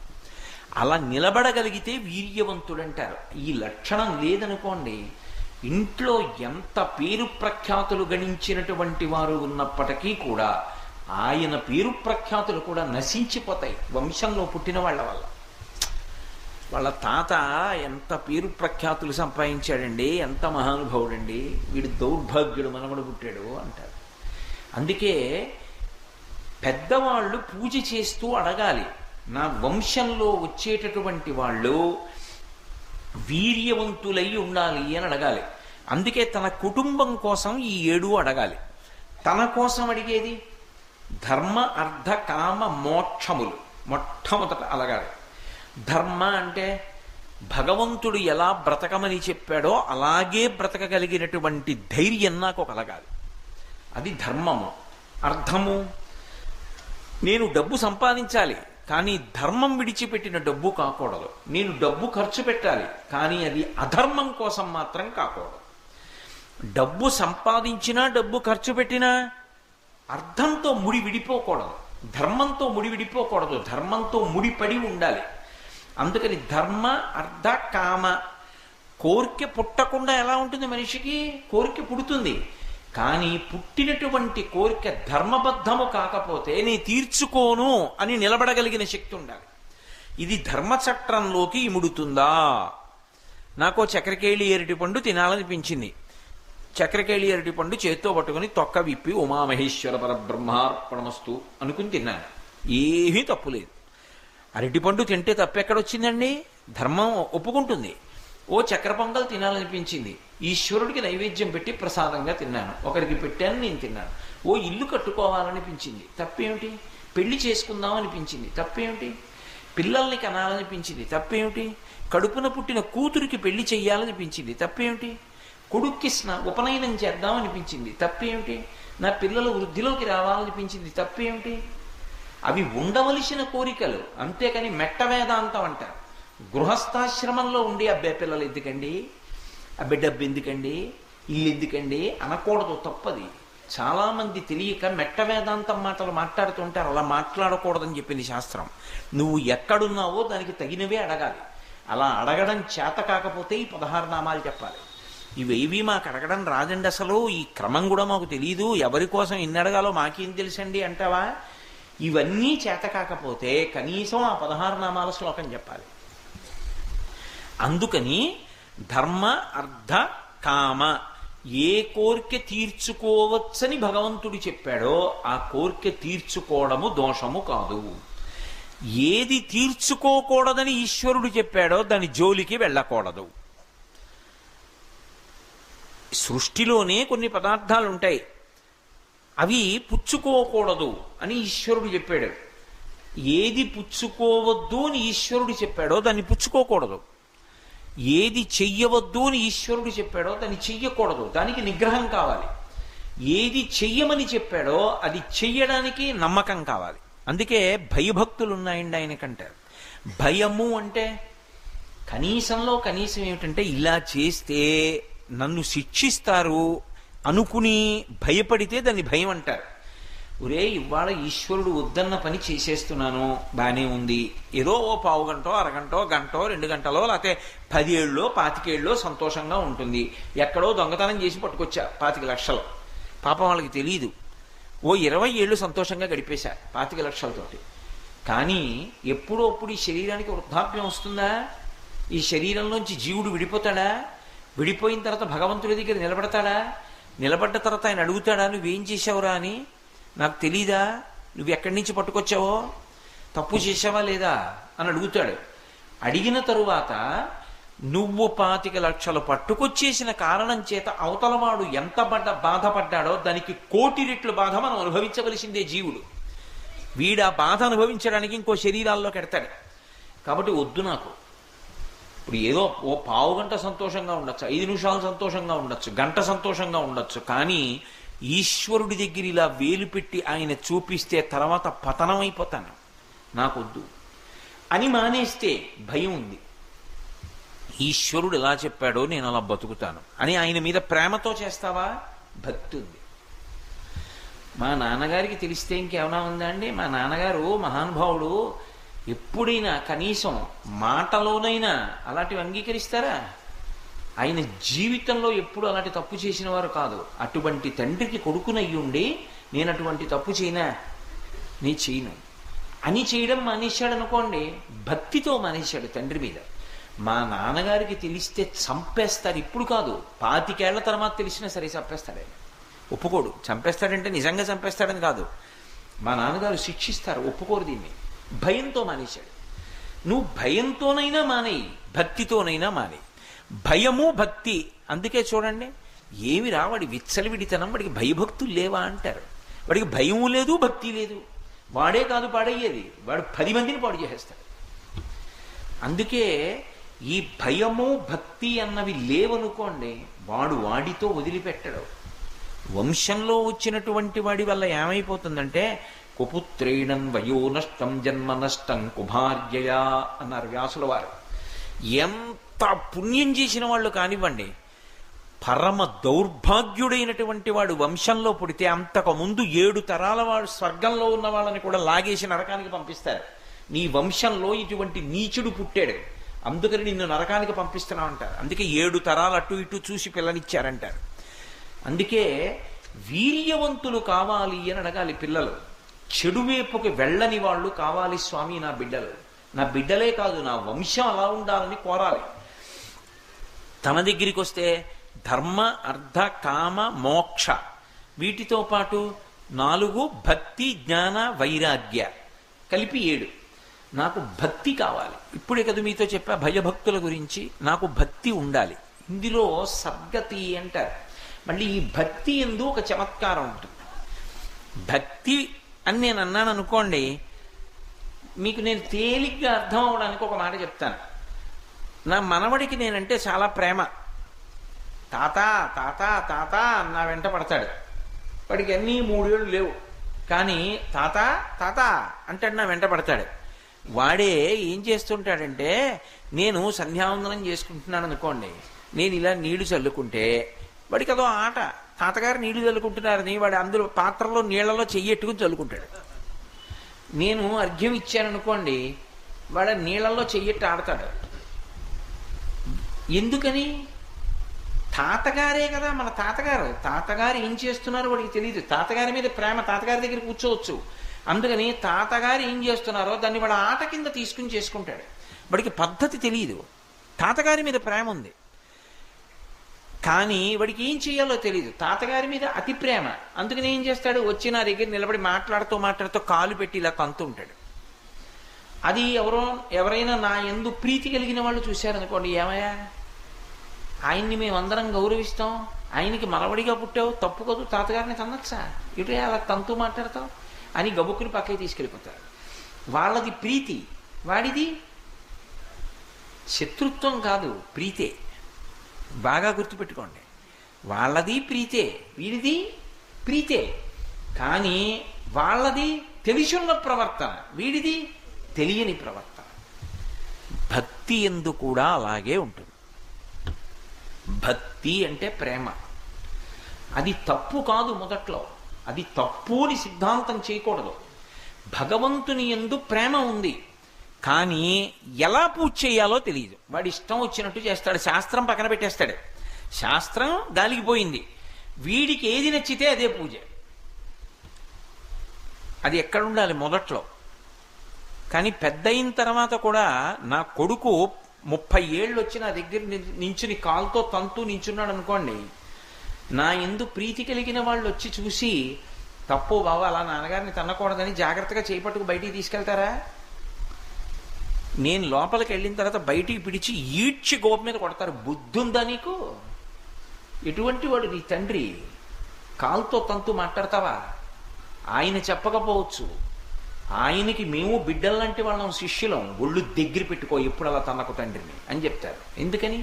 Speaker 2: అలా నిలబడగలిగితే వీర్యవంతుడంటారు. ఈ లక్షణం లేదనుకోండి, ఇంట్లో ఎంత పేరు ప్రఖ్యాతులు గణించినటువంటి వారు ఉన్నప్పటికీ కూడా ఆయన పేరు ప్రఖ్యాతులు కూడా నశించిపోతాయి వంశంలో పుట్టిన వాళ్ళ వల్ల. వాళ్ళ తాత ఎంత పేరు ప్రఖ్యాతులు సంపాదించాడండి, ఎంత మహానుభావుడండి, వీడు దౌర్భాగ్యుడు మనవడు పుట్టాడు అంటారు. అందుకే పెద్దవాళ్ళు పూజ చేస్తూ అడగాలి, నా వంశంలో వచ్చేటటువంటి వాళ్ళు వీర్యవంతులై ఉండాలి అని అడగాలి. అందుకే తన కుటుంబం కోసం ఈ 7 అడగాలి. తన కోసం అడిగేది ధర్మ అర్థ కామ మోక్షములు మొట్టమొదట అడగాలి. ధర్మ అంటే భగవంతుడు ఎలా బ్రతకమని చెప్పాడో అలాగే బ్రతకగలిగినటువంటి ధైర్యం నాకు కలగాలి, అది ధర్మము. అర్థము, నేను డబ్బు సంపాదించాలి కానీ ధర్మం విడిచిపెట్టిన డబ్బు కాకూడదు. నేను డబ్బు ఖర్చు పెట్టాలి కానీ అది అధర్మం కోసం మాత్రం కాకూడదు. డబ్బు సంపాదించినా డబ్బు ఖర్చు పెట్టినా అర్థంతో ముడి విడిపోకూడదు, ధర్మంతో ముడి విడిపోకూడదు, ధర్మంతో ముడిపడి ఉండాలి. అందుకని ధర్మ అర్థ కామ. కోరిక పుట్టకుండా ఎలా ఉంటుంది మనిషికి? కోరిక పుడుతుంది కానీ పుట్టినటువంటి కోరిక ధర్మబద్ధము కాకపోతే నీ తీర్చుకోను అని నిలబడగలిగిన శక్తి ఉండాలి. ఇది ధర్మచట్రంలోకి ఇముడుతుందా? నాకో చక్రకేళి ఎరటి పండు తినాలనిపించింది. చక్రకేళి అరటి పండు చేత్తో పట్టుకుని తొక్క విప్పి ఉమామహేశ్వర పరబ్రహ్మార్పణమస్తు అనుకుని తిన్నాను. ఏమీ తప్పులేదు. అరటిపండు తింటే తప్పెక్కడొచ్చిందండి? ధర్మం ఒప్పుకుంటుంది. ఓ చక్కెర పొంగల్ తినాలనిపించింది, ఈశ్వరుడికి నైవేద్యం పెట్టి ప్రసాదంగా తిన్నాను, ఒకరికి పెట్టాను, నేను తిన్నాను. ఓ ఇల్లు కట్టుకోవాలనిపించింది, తప్పేమిటి? పెళ్లి చేసుకుందాం అనిపించింది, తప్పేమిటి? పిల్లల్ని కనాలనిపించింది, తప్పేమిటి? కడుపున పుట్టిన కూతురికి పెళ్లి చెయ్యాలనిపించింది, తప్పేమిటి? కొడుక్కి ఉపనయనం చేద్దామనిపించింది, తప్పేమిటి? నా పిల్లలు వృద్ధిలోకి రావాలనిపించింది, తప్పేమిటి? అవి ఉండవలసిన కోరికలు, అంతేకాని మెట్ట వేదాంతం అంటారు. గృహస్థాశ్రమంలో ఉండి అబ్బే పిల్లలు ఎందుకండి, అబ్బే డబ్బు ఎందుకండి, ఇల్లు ఎందుకండి అనకూడదు, తప్పది. చాలామంది తెలియక మెట్ట వేదాంతం మాటలు మాట్లాడుతుంటారు. అలా మాట్లాడకూడదని చెప్పింది శాస్త్రం. నువ్వు ఎక్కడున్నావో దానికి తగినవే అడగాలి. అలా అడగడం చేత కాకపోతే ఈ 16 నామాలు చెప్పాలి. ఇవేవి మాకు అడగడం రాదండి, అసలు ఈ క్రమం కూడా మాకు తెలియదు, ఎవరి కోసం ఎన్ని అడగాలో మాకేం తెలుసండి అంటావా? ఇవన్నీ చేత కాకపోతే కనీసం ఆ 16 నామాల శ్లోకం చెప్పాలి. అందుకని ధర్మ అర్థ కామ ఏ కోరిక తీర్చుకోవచ్చని భగవంతుడు చెప్పాడో ఆ కోరిక తీర్చుకోవడము దోషము కాదు. ఏది తీర్చుకోకూడదని ఈశ్వరుడు చెప్పాడో దాని జోలికి వెళ్ళకూడదు. సృష్టిలోనే కొన్ని పదార్థాలు ఉంటాయి, అవి పుచ్చుకోకూడదు అని ఈశ్వరుడు చెప్పాడు. ఏది పుచ్చుకోవద్దు అని ఈశ్వరుడు చెప్పాడో దాన్ని పుచ్చుకోకూడదు. ఏది చెయ్యవద్దు అని ఈశ్వరుడు చెప్పాడో దాన్ని చెయ్యకూడదు, దానికి నిగ్రహం కావాలి. ఏది చెయ్యమని చెప్పాడో అది చెయ్యడానికి నమ్మకం కావాలి. అందుకే భయభక్తులు ఉన్నాయండి ఆయనకంటారు. భయము అంటే కనీసంలో కనీసం ఏమిటంటే ఇలా చేస్తే నన్ను శిక్షిస్తారు అనుకుని భయపడితే దాన్ని భయం అంటారు. ఒరే, ఇవాళ ఈశ్వరుడు వద్దన్న పని చేసేస్తున్నాను, బాగానే ఉంది, ఏదో ఓ పావు గంటో అరగంటో గంటో 2 గంటలో లేకపోతే 10 ఏళ్ళలో 25 ఏళ్ళలో సంతోషంగా ఉంటుంది. ఎక్కడో దొంగతనం చేసి పట్టుకొచ్చా 25 లక్షలు, పాపం వాళ్ళకి తెలియదు. ఓ 20 ఏళ్ళు సంతోషంగా గడిపేశా 25 లక్షలతోటి. కానీ ఎప్పుడో అప్పుడు ఈ శరీరానికి వృద్ధాప్యం వస్తుందా? ఈ శరీరంలోంచి జీవుడు విడిపోతాడా? విడిపోయిన తర్వాత భగవంతుడి దగ్గర నిలబడతాడా? నిలబడ్డ తర్వాత ఆయన అడుగుతాడా, నువ్వేం చేసావురా అని? నాకు తెలీదా నువ్వు ఎక్కడి నుంచి పట్టుకొచ్చావో, తప్పు చేసావా లేదా అని అడుగుతాడు. అడిగిన తరువాత నువ్వు 25 లక్షలు పట్టుకొచ్చేసిన కారణం చేత అవతలవాడు ఎంత బాధపడ్డాడో దానికి 1,000,000 రెట్లు బాధ మనం అనుభవించవలసిందే జీవుడు. వీడు ఆ బాధ అనుభవించడానికి ఇంకో శరీరాల్లోకి ఎడతాడు. కాబట్టి వద్దు నాకు. ఇప్పుడు ఏదో ఓ పావు గంట సంతోషంగా ఉండొచ్చు, 5 నిమిషాలు సంతోషంగా ఉండొచ్చు, గంట సంతోషంగా ఉండొచ్చు, కానీ ఈశ్వరుడి దగ్గర ఇలా వేలు పెట్టి ఆయన చూపిస్తే తర్వాత పతనమైపోతాను, నాకొద్దు అని మానేస్తే భయం ఉంది. ఈశ్వరుడు ఎలా చెప్పాడో నేను అలా బతుకుతాను అని ఆయన మీద ప్రేమతో చేస్తావా, భక్తి ఉంది. మా నాన్నగారికి తెలిస్తే ఇంకేమైనా ఉందా అండి? మా నాన్నగారు మహానుభావుడు, ఎప్పుడైనా కనీసం మాటలోనైనా అలాంటివి అంగీకరిస్తారా? ఆయన జీవితంలో ఎప్పుడు అలాంటి తప్పు చేసిన వారు కాదు. అటువంటి తండ్రికి కొడుకునయ్యుండి నేను అటువంటి తప్పు చేయనా, నీ చేయను అని చేయడం మానేశాడు అనుకోండి. భక్తితో మానేశాడు తండ్రి మీద. మా నాన్నగారికి తెలిస్తే చంపేస్తారు. ఇప్పుడు కాదు, 25 ఏళ్ల తర్వాత తెలిసినా సరే చంపేస్తాడు ఆయన. ఒప్పుకోడు. చంపేస్తాడంటే నిజంగా చంపేస్తాడని కాదు, మా నాన్నగారు శిక్షిస్తారు, ఒప్పుకోరు. దీన్ని భయంతో మానేశాడు. నువ్వు భయంతోనైనా మానేయి, భక్తితోనైనా మానేయి. భయము భక్తి. అందుకే చూడండి, ఏమి రావాడి విచ్చలవిడితనం, వాడికి భయభక్తులు లేవా అంటారు. వాడికి భయము లేదు, భక్తి లేదు. వాడే కాదు పాడయ్యేది, వాడు 10 మందిని పాడు చేసేస్తాడు. అందుకే ఈ భయము భక్తి అన్నవి లేవనుకోండి, వాడు వాడితో వదిలిపెట్టడు. వంశంలో వచ్చినటువంటి వాడి వల్ల ఏమైపోతుందంటే, కుపుత్రేణం వయో నష్టం జన్మ నష్టం కుమార్యయా అన్నారు వ్యాసుల వారు. ఎంత పుణ్యం చేసిన వాళ్ళు కానివ్వండి, పరమ దౌర్భాగ్యుడైనటువంటి వాడు వంశంలో పుడితే అంతకుముందు 7 తరాల వాడు స్వర్గంలో ఉన్న వాళ్ళని కూడా లాగేసి నరకానికి పంపిస్తారు. నీ వంశంలో ఇటువంటి నీచుడు పుట్టాడు, అందుకని నిన్ను నరకానికి పంపిస్తున్నావు అంటారు. అందుకే 7 తరాలు అటు ఇటు చూసి పిల్లనిచ్చారంటారు. అందుకే వీర్యవంతులు కావాలి అని అడగాలి పిల్లలు. చెడు వైపుకి వెళ్ళని వాళ్ళు కావాలి స్వామి నా బిడ్డలు. నా బిడ్డలే కాదు, నా వంశం అలా ఉండాలని కోరాలి. తన దగ్గరికి వస్తే ధర్మ అర్థ కామ మోక్ష, వీటితో పాటు 4 భక్తి జ్ఞాన వైరాగ్య, కలిపి 7. నాకు భక్తి కావాలి. ఇప్పుడే కదా మీతో చెప్పా భయభక్తుల గురించి. నాకు భక్తి ఉండాలి. ఇందులో సద్గతి అంటారు. మళ్ళీ ఈ భక్తి ఎందు ఒక చమత్కారం ఉంటుంది. భక్తి అని నేను అన్నాను అనుకోండి, మీకు నేను తేలిగ్గా అర్థం అవడానికి ఒక మాట చెప్తాను. నా మనవడికి నేనంటే చాలా ప్రేమ. తాత తాత తాత నా వెంట పడతాడు. వాడికి అన్నీ 3 ఏళ్ళు లేవు, కానీ తాత తాత అంటాడు, నా వెంట పడతాడు. వాడే ఏం చేస్తుంటాడంటే, నేను సంధ్యావందనం చేసుకుంటున్నాను అనుకోండి, నేను ఇలా నీళ్లు చల్లుకుంటే వాడికి అదో ఆట. తాతగారు నీళ్లు చల్లుకుంటున్నారని వాడు అందులో పాత్రలో నీళ్లలో చెయ్యెట్టుకుని చల్లుకుంటాడు. నేను అర్ఘ్యం ఇచ్చాననుకోండి, వాడు నీళ్లలో చెయ్యెట్టు ఆడతాడు. ఎందుకని? తాతగారే కదా మన తాతగారు. తాతగారు ఏం చేస్తున్నారో వాడికి తెలియదు. తాతగారి మీద ప్రేమ, తాతగారి దగ్గర కూర్చోవచ్చు. అందుకని తాతగారు ఏం చేస్తున్నారో దాన్ని వాడు ఆట కింద తీసుకుని చేసుకుంటాడు. వాడికి పద్ధతి తెలియదు. తాతగారి మీద ప్రేమ ఉంది కానీ వాడికి ఏం చేయాలో తెలియదు. తాతగారి మీద అతి ప్రేమ. అందుకని ఏం చేస్తాడు, వచ్చి నా దగ్గర నిలబడి మాట్లాడుతూ కాలు పెట్టి ఇలా తంతు ఉంటాడు. అది ఎవరైనా నా యందు ప్రీతి కలిగిన వాళ్ళు చూశారనుకోండి, ఏమయ్యా ఆయన్ని మేమందరం గౌరవిస్తాం, ఆయనకి మనవడిగా పుట్టావు, తప్పు కదూ, తాతగారిని తన్నచ్చా, ఇటు అలా తంతు మాట్లాడతావు అని గబుక్కుని పక్కకి తీసుకెళ్ళిపోతారు. వాళ్ళది ప్రీతి, వాడిది శత్రుత్వం కాదు, ప్రీతే. బాగా గుర్తుపెట్టుకోండి, వాళ్ళది ప్రీతే, వీడిది ప్రీతే. కానీ వాళ్ళది తెలిసున్న ప్రవర్తన, వీడిది తెలియని ప్రవర్తన. భక్తి ఎందు కూడా అలాగే ఉంటుంది. భక్తి అంటే ప్రేమ. అది తప్పు కాదు, మొదట్లో అది తప్పు అని సిద్ధాంతం చేయకూడదు. భగవంతుని యందు ప్రేమ ఉంది కానీ ఎలా పూజ చేయాలో తెలియదు. వాడి ఇష్టం వచ్చినట్టు చేస్తాడు, శాస్త్రం పక్కన పెట్టేస్తాడు. శాస్త్రం గాలికి పోయింది, వీడికి ఏది నచ్చితే అదే పూజ. అది ఎక్కడ ఉండాలి మొదట్లో. కానీ పెద్ద అయిన తర్వాత కూడా నా కొడుకు 30 ఏళ్ళు వచ్చి నా దగ్గర నించుని కాలుతో తంతు నించున్నాడు అనుకోండి, నా ఎందు ప్రీతి కలిగిన వాళ్ళు వచ్చి చూసి, తప్పు బాబా అలా నాన్నగారిని తన్నకూడదని జాగ్రత్తగా చేపట్టుకు బయటికి తీసుకెళ్తారా? నేను లోపలికి వెళ్ళిన తర్వాత బయటికి పిడిచి ఈడ్చి గోప మీద కొడతారు. బుద్ధుందా నీకు? ఎటువంటి వాడు నీ తండ్రి? కాలుతో తంతు మాట్లాడతావా? ఆయన చెప్పకపోవచ్చు, ఆయనకి మేము బిడ్డల్లాంటి వాళ్ళం, శిష్యులం, ఒళ్ళు దగ్గర పెట్టుకో ఎప్పుడు అలా తన్నకు తండ్రిని అని చెప్తారు. ఎందుకని?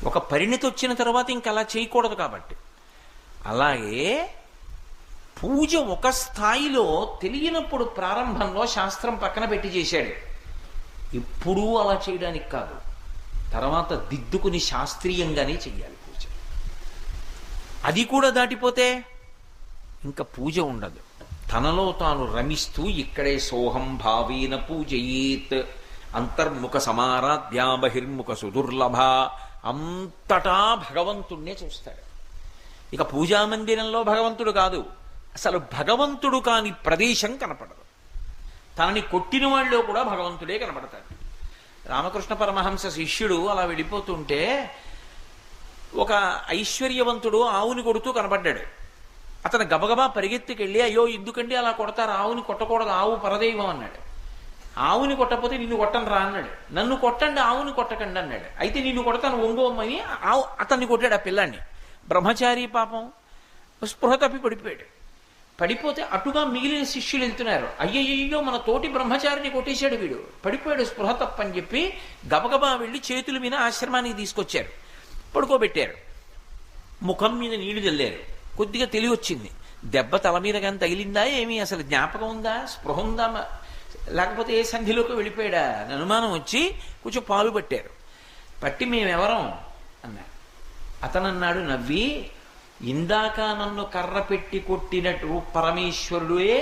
Speaker 2: ఒక పరిణతి వచ్చిన తర్వాత ఇంక అలా చేయకూడదు కాబట్టి. అలాగే పూజ ఒక స్థాయిలో తెలియనప్పుడు ప్రారంభంలో శాస్త్రం పక్కన పెట్టి చేశాడు. ఎప్పుడూ అలా చేయడానికి కాదు, తర్వాత దిద్దుకుని శాస్త్రీయంగానే చెయ్యాలి పూజ. అది కూడా దాటిపోతే ఇంకా పూజ ఉండదు. తనలో తాను రమిస్తూ ఇక్కడే సోహం భావేన పూజయేత్, అంతర్ముఖ సమారాధ్యా బహిర్ముఖ సుదుర్లభ, అంతటా భగవంతుణ్ణే చూస్తాడు. ఇక పూజామందిరంలో భగవంతుడు కాదు, అసలు భగవంతుడు కాని ప్రదేశం కనపడదు. తనని కొట్టిన వాళ్ళలో కూడా భగవంతుడే కనపడతాడు. రామకృష్ణ పరమహంస శిష్యుడు అలా వెళ్ళిపోతుంటే ఒక ఐశ్వర్యవంతుడు ఆవుని కొడుతూ కనపడ్డాడు. అతను గబగబా పరిగెత్తుకెళ్ళి, అయ్యో ఎందుకండి అలా కొడతారు, ఆవుని కొట్టకూడదు, ఆవు పరదైవం అన్నాడు. ఆవుని కొట్టకపోతే నిన్ను కొట్టను రా అన్నాడు. నన్ను కొట్టండి, ఆవుని కొట్టకండి అన్నాడు. అయితే నిన్ను కొడతాను ఒంగోమ్మని అతన్ని కొట్టాడు ఆ పిల్లాన్ని. బ్రహ్మచారి పాపం స్పృహ తప్పి పడిపోయాడు. పడిపోతే అటుగా మిగిలిన శిష్యులు వెళ్తున్నారు. అయ్యయ్యో మన తోటి బ్రహ్మచారిని కొట్టేశాడు వీడు, పడిపోయాడు స్పృహ తప్పని చెప్పి గబగబా వెళ్ళి చేతుల మీద ఆశ్రమానికి తీసుకొచ్చారు, పడుకోబెట్టారు. ముఖం మీద నీళ్లు చల్లారు. కొద్దిగా తెలివి వచ్చింది. దెబ్బ తల మీద కానీ తగిలిందా ఏమీ, అసలు జ్ఞాపకం ఉందా, స్పృహ ఉందా, లేకపోతే ఏ సంధిలోకి వెళ్ళిపోయాడా అని అనుమానం వచ్చి కొంచెం పాలు పట్టారు. పట్టి మేమెవరం అన్నారు. అతను అన్నాడు నవ్వి, ఇందాక నన్ను కర్ర పెట్టి కొట్టినట్టు పరమేశ్వరుడే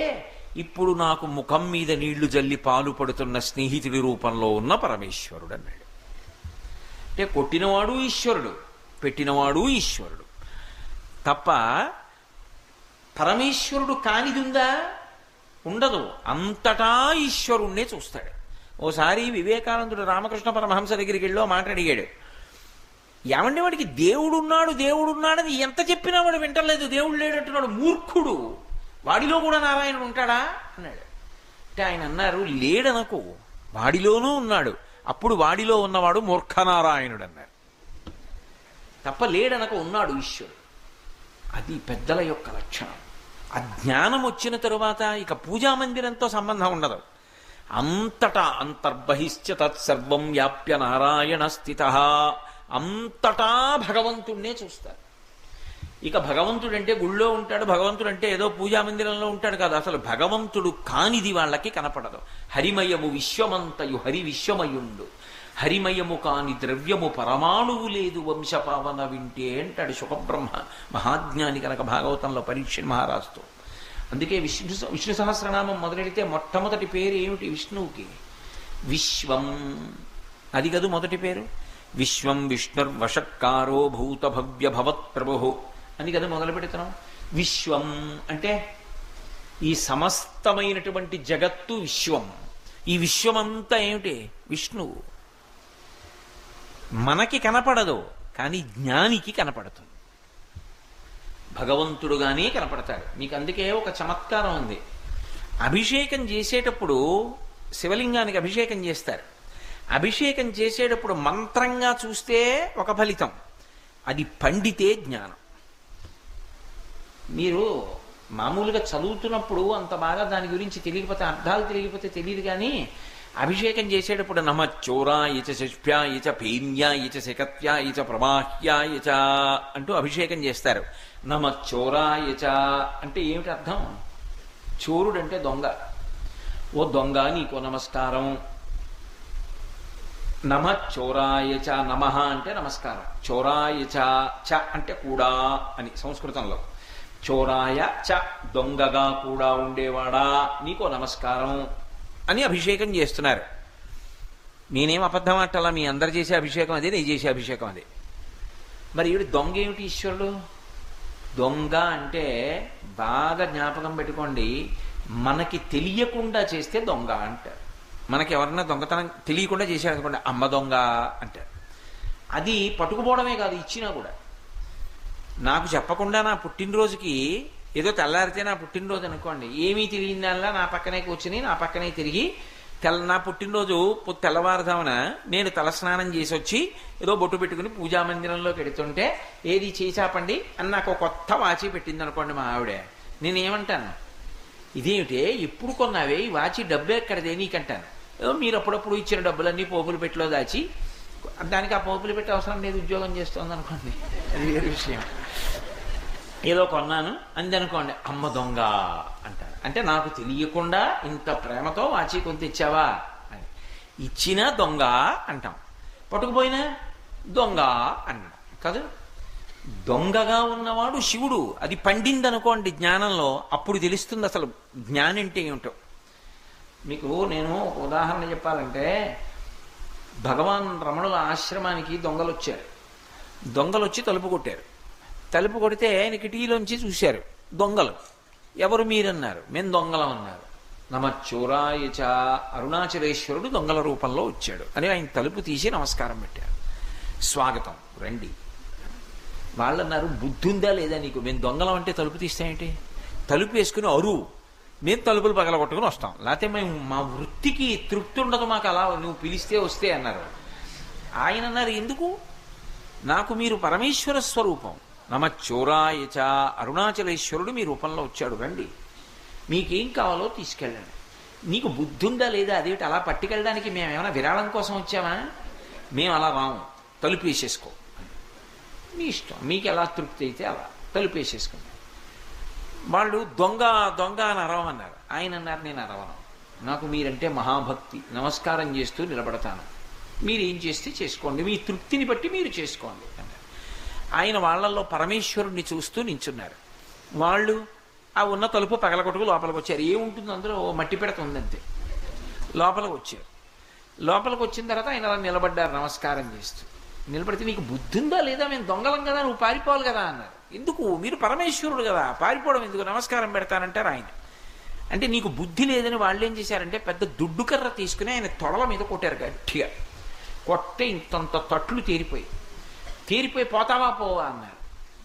Speaker 2: ఇప్పుడు నాకు ముఖం మీద నీళ్లు జల్లి పాలు పడుతున్న స్నేహితుడి రూపంలో ఉన్న పరమేశ్వరుడు అన్నాడు. అంటే కొట్టినవాడు ఈశ్వరుడు, పెట్టినవాడు ఈశ్వరుడు తప్ప పరమేశ్వరుడు కానిది ఉందా? ఉండదు. అంతటా ఈశ్వరుణ్ణే చూస్తాడు. ఓసారి వివేకానందుడు రామకృష్ణ పరమహంస దగ్గరికి వెళ్ళి మాట అడిగాడు. ఏమంటే వాడికి దేవుడున్నాడని ఎంత చెప్పినా వాడు వింటలేదు, దేవుడు లేడంటున్నాడు, మూర్ఖుడు, వాడిలో కూడా నారాయణుడు ఉంటాడా అన్నాడు. అంటే ఆయన అన్నారు, లేడనకు, వాడిలోనూ ఉన్నాడు, అప్పుడు వాడిలో ఉన్నవాడు మూర్ఖనారాయణుడు అన్నారు తప్ప లేడనకు, ఉన్నాడు ఈశ్వరుడు. అది పెద్దల యొక్క లక్షణం. అజ్ఞానం వచ్చిన తరువాత ఇక పూజామందిరంతో సంబంధం ఉండదు. అంతటా అంతర్బహిశ్చ తత్సర్వం వ్యాప్య నారాయణ స్థితః, అంతటా భగవంతుణ్ణే చూస్తారు. ఇక భగవంతుడు అంటే గుళ్ళో ఉంటాడు, భగవంతుడు అంటే ఏదో పూజామందిరంలో ఉంటాడు కాదు. అసలు భగవంతుడు కానిది వాళ్ళకి కనపడదు. హరిమయము విశ్వమంతయు హరి విశ్వమయుండు, హరిమయము కాని ద్రవ్యము పరమాణువు లేదు వంశపావన వింటే అంటాడు శుకబ్రహ్మ మహాజ్ఞాని కనుక భాగవతంలో పరీక్ష మహారాజుతో. అందుకే విష్ణు సహస్రనామం మొదలెడితే మొట్టమొదటి పేరు ఏమిటి విష్ణువుకి? విశ్వం. అది కదూ మొదటి పేరు. విశ్వం విష్ణుర్వషట్కారో భూత భవ్య భవత్ ప్రభు అని కదా మొదలు పెడుతున్నాం. విశ్వం అంటే ఈ సమస్తమైనటువంటి జగత్తు విశ్వం. ఈ విశ్వమంతా ఏమిటి? విష్ణువు. మనకి కనపడదు, కానీ జ్ఞానికి కనపడుతుంది. భగవంతుడుగానే కనపడతాడు. మీకు అందుకే ఒక చమత్కారం ఉంది. అభిషేకం చేసేటప్పుడు శివలింగానికి అభిషేకం చేస్తారు. అభిషేకం చేసేటప్పుడు మంత్రంగా చూస్తే ఒక ఫలితం, అది పండితే జ్ఞానం. మీరు మామూలుగా చదువుతున్నప్పుడు అంత బాగా దాని గురించి తెలియకపోతే, అర్థాలు తెలియకపోతే తెలియదు. కానీ అభిషేకం చేసేటప్పుడు నమ చోరాయ చ శిష్ప్యాయ చ భీమ్యాయ చ శకత్యాయ చ ప్రమాహ్యాయ చ అంటూ అభిషేకం చేస్తారు. నమ చోరాయ చ అంటే ఏమిటి అర్థం? చోరుడు అంటే దొంగ. ఓ దొంగ నీకో నమస్కారం. నమ చోరాయ చ, నమః అంటే నమస్కారం. చోరాయ చ అంటే కూడా అని సంస్కృతంలో. చోరాయ చ దొంగగా కూడా ఉండేవాడా నీకో నమస్కారం అని అభిషేకం చేస్తున్నారు. నేనేం అబద్ధం అంటలా, మీ అందరు చేసే అభిషేకం అదే, నేను చేసే అభిషేకం అదే. మరి ఈవిడ దొంగ ఏమిటి? ఈశ్వరుడు దొంగ అంటే బాగా జ్ఞాపకం పెట్టుకోండి, మనకి తెలియకుండా చేస్తే దొంగ అంటారు. మనకి ఎవరన్నా దొంగతనం తెలియకుండా చేశారు అనుకోండి, అమ్మ దొంగ అంటారు. అది పట్టుకుపోవడమే కాదు, ఇచ్చినా కూడా. నాకు చెప్పకుండా నా పుట్టినరోజుకి ఏదో తెల్లారితే నా పుట్టినరోజు అనుకోండి, ఏమీ తెలియని దానిలా నా పక్కనే కూర్చుని నా పక్కనే తిరిగి నా పుట్టినరోజు తెల్లవారుదామున నేను తలస్నానం చేసి వచ్చి ఏదో బొట్టు పెట్టుకుని పూజా మందిరంలోకి ఎడుతుంటే ఏది చేసాపండి అని నాకు కొత్త వాచి పెట్టింది అనుకోండి మా ఆవిడ, నేనేమంటాను? ఇదేమిటే ఎప్పుడు కొన్నావే ఈ వాచి, డబ్బు ఎక్కడదే నీకంటాను. ఏదో మీరు అప్పుడప్పుడు ఇచ్చిన డబ్బులన్నీ పోపులు పెట్టిలో దాచి, దానికి ఆ పోపులు పెట్టి అవసరం లేదు, ఉద్యోగం చేస్తుంది అనుకోండి, అది వేరే విషయం. ఏదో కొన్నాను అంది అనుకోండి, అమ్మ దొంగ అంటారు. అంటే నాకు తెలియకుండా ఇంత ప్రేమతో వాచి కొంత ఇచ్చావా అని. ఇచ్చినా దొంగ అంటాం, పట్టుకుపోయినా దొంగ అన్నాం కాదు. దొంగగా ఉన్నవాడు శివుడు. అది పండిందనుకోండి జ్ఞానంలో, అప్పుడు తెలుస్తుంది అసలు జ్ఞానం అంటే ఏమిటో. మీకు నేను ఉదాహరణ చెప్పాలంటే, భగవాన్ రమణుల ఆశ్రమానికి దొంగలు వచ్చారు. దొంగలు వచ్చి తలుపు కొట్టారు. తలుపు కొడితే ఆయన కిటికీలోంచి చూశారు దొంగలు. ఎవరు మీరన్నారు? మేము దొంగలం అన్నారు. నమ చోరాయ చ, అరుణాచలేశ్వరుడు దొంగల రూపంలో వచ్చాడు అని ఆయన తలుపు తీసి నమస్కారం పెట్టారు. స్వాగతం రండి. వాళ్ళు అన్నారు, బుద్ధి ఉందా లేదా నీకు? మేము దొంగలం అంటే తలుపు తీస్తామేంటి? తలుపు వేసుకుని అరువు, మేము తలుపులు పగలగొట్టుకుని వస్తాం, లేకపోతే మేము మా వృత్తికి తృప్తి ఉండదు మాకు, అలా నువ్వు పిలిస్తే వస్తే అన్నారు. ఆయన అన్నారు, ఎందుకు? నాకు మీరు పరమేశ్వర స్వరూపం. నమ చోరాయ చ, అరుణాచలేశ్వరుడు మీ రూపంలో వచ్చాడు, రండి, మీకేం కావాలో తీసుకెళ్ళండి. నీకు బుద్ధి ఉందా లేదా? అదేమిటి అలా పట్టుకెళ్ళడానికి మేము ఏమైనా విరాళం కోసం వచ్చామా? మేము అలా రాము, తలుపు వేసేసుకో, మీ ఇష్టం, మీకు ఎలా తృప్తి అయితే అలా తలుపు వేసేసుకోండి. వాళ్ళు దొంగ దొంగ అని అరవమన్నారు. ఆయన అన్నారు, నేను అరవను, నాకు మీరంటే మహాభక్తి, నమస్కారం చేస్తూ నిలబడతాను, మీరు ఏం చేస్తే చేసుకోండి, మీ తృప్తిని బట్టి మీరు చేసుకోండి అన్నారు. ఆయన వాళ్ళల్లో పరమేశ్వరుణ్ణి చూస్తూ నించున్నారు. వాళ్ళు ఆ ఉన్న తలుపు పగలగొట్టుకు లోపలికి వచ్చారు. ఏముంటుంది అందులో? మట్టి పిడత ఉందంతే. లోపలికి వచ్చారు. లోపలికి వచ్చిన తర్వాత ఆయన అలా నిలబడ్డారు నమస్కారం చేస్తూ. నిలబడితే, నీకు బుద్ధి ఉందా లేదా? మేము దొంగలం కదా, నువ్వు పారిపోవాలి కదా అన్నారు. ఎందుకు? మీరు పరమేశ్వరుడు కదా, పారిపోవడం ఎందుకు? నమస్కారం పెడతానంటారు ఆయన. అంటే నీకు బుద్ధి లేదని వాళ్ళు ఏం చేశారంటే పెద్ద దుడ్డు కర్ర తీసుకుని ఆయన తొడల మీద కొట్టారు గట్టిగా. కొట్టే ఇంతంత తట్లు తీరిపోయి పోతావా పోవా అన్నారు.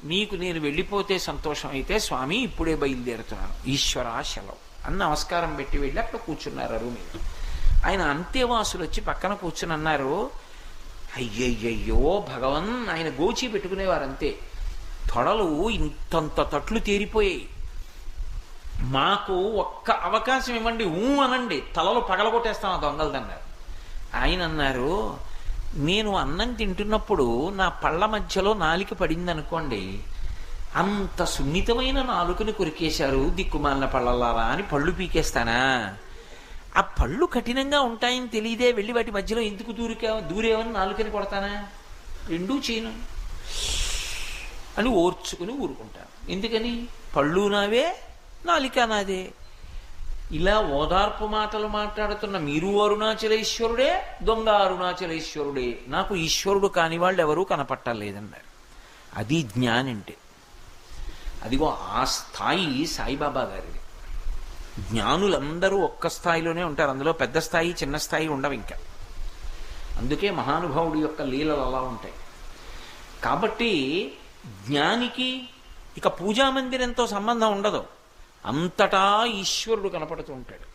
Speaker 2: నీకు నేను వెళ్ళిపోతే సంతోషం అయితే స్వామి ఇప్పుడే బయలుదేరుతున్నాను, ఈశ్వర సెలవు అని నమస్కారం పెట్టి వెళ్ళి అక్కడ కూర్చున్నారు అరువు మీద. ఆయన అంతేవాసులు వచ్చి పక్కన కూర్చుని అన్నారు, అయ్యయ్యో భగవన్. ఆయన గోచి పెట్టుకునేవారు అంతే. తొడలు ఇంతంత తట్లు తీరిపోయాయి, మాకు ఒక్క అవకాశం ఇవ్వండి, అనండి, తలలు పగలగొట్టేస్తాం ఆ దొంగలదన్నారు. ఆయన అన్నారు, నేను అన్నం తింటున్నప్పుడు నా పళ్ళ మధ్యలో నాలిక పడింది అనుకోండి, అంత సున్నితమైన నాలుకని కొరికేశారు దిక్కుమాలిన పళ్ళలారా అని పళ్ళు పీకేస్తానా? ఆ పళ్ళు కఠినంగా ఉంటాయని తెలియదే వెళ్ళి వాటి మధ్యలో ఎందుకు దూరేవని నాలుకని కొడతానా? రెండూ చేయను అని ఓర్చుకుని ఊరుకుంటాను. ఎందుకని? పళ్ళు నావే, నాలిక నాదే. ఇలా ఓదార్పు మాటలు మాట్లాడుతున్న మీరు అరుణాచలేశ్వరుడే, దొంగ అరుణాచలేశ్వరుడే, నాకు ఈశ్వరుడు కాని వాళ్ళు ఎవరూ కనపట్టలేదన్నారు. అది జ్ఞానంటే. అదిగో ఆ స్థాయి సాయిబాబా గారిది. జ్ఞానులందరూ ఒక్క స్థాయిలోనే ఉంటారు. అందులో పెద్ద స్థాయి చిన్న స్థాయి ఉండవు ఇంకా. అందుకే మహానుభావుడి యొక్క లీలలు అలా ఉంటాయి. కాబట్టి జ్ఞానికి ఇక పూజా మందిరంతో సంబంధం ఉండదు. అంతటా ఈశ్వరుడు కనపడుతూ ఉంటాడు.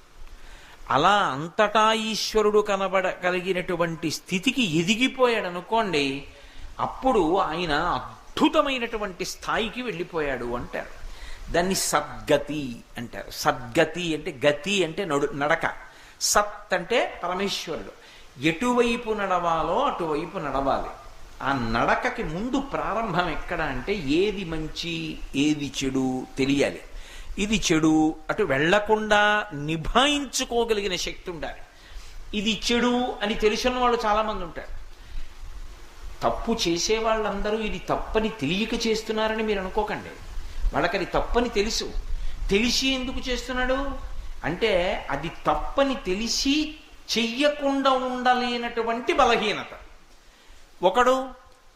Speaker 2: అలా అంతటా ఈశ్వరుడు కనబడగలిగినటువంటి స్థితికి ఎదిగిపోయాడు అనుకోండి, అప్పుడు ఆయన అద్భుతమైనటువంటి స్థాయికి వెళ్ళిపోయాడు అంటారు. దాన్ని సద్గతి అంటారు. సద్గతి అంటే గతి అంటే నడక. సత్ అంటే పరమేశ్వరుడు. ఎటువైపు నడవాలో అటువైపు నడవాలి. ఆ నడకకి ముందు ప్రారంభం ఎక్కడ అంటే ఏది మంచి ఏది చెడు తెలియాలి. ఇది చెడు అటు వెళ్లకుండా నిభాయించుకోగలిగిన శక్తి ఉండాలి. ఇది చెడు అని తెలిసిన వాళ్ళు చాలామంది ఉంటారు. తప్పు చేసే వాళ్ళందరూ ఇది తప్పని తెలియక చేస్తున్నారని మీరు అనుకోకండి. వాళ్ళకి అది తప్పని తెలుసు. తెలిసి ఎందుకు చేస్తున్నాడు అంటే అది తప్పని తెలిసి చెయ్యకుండా ఉండలేనటువంటి బలహీనత. ఒకడు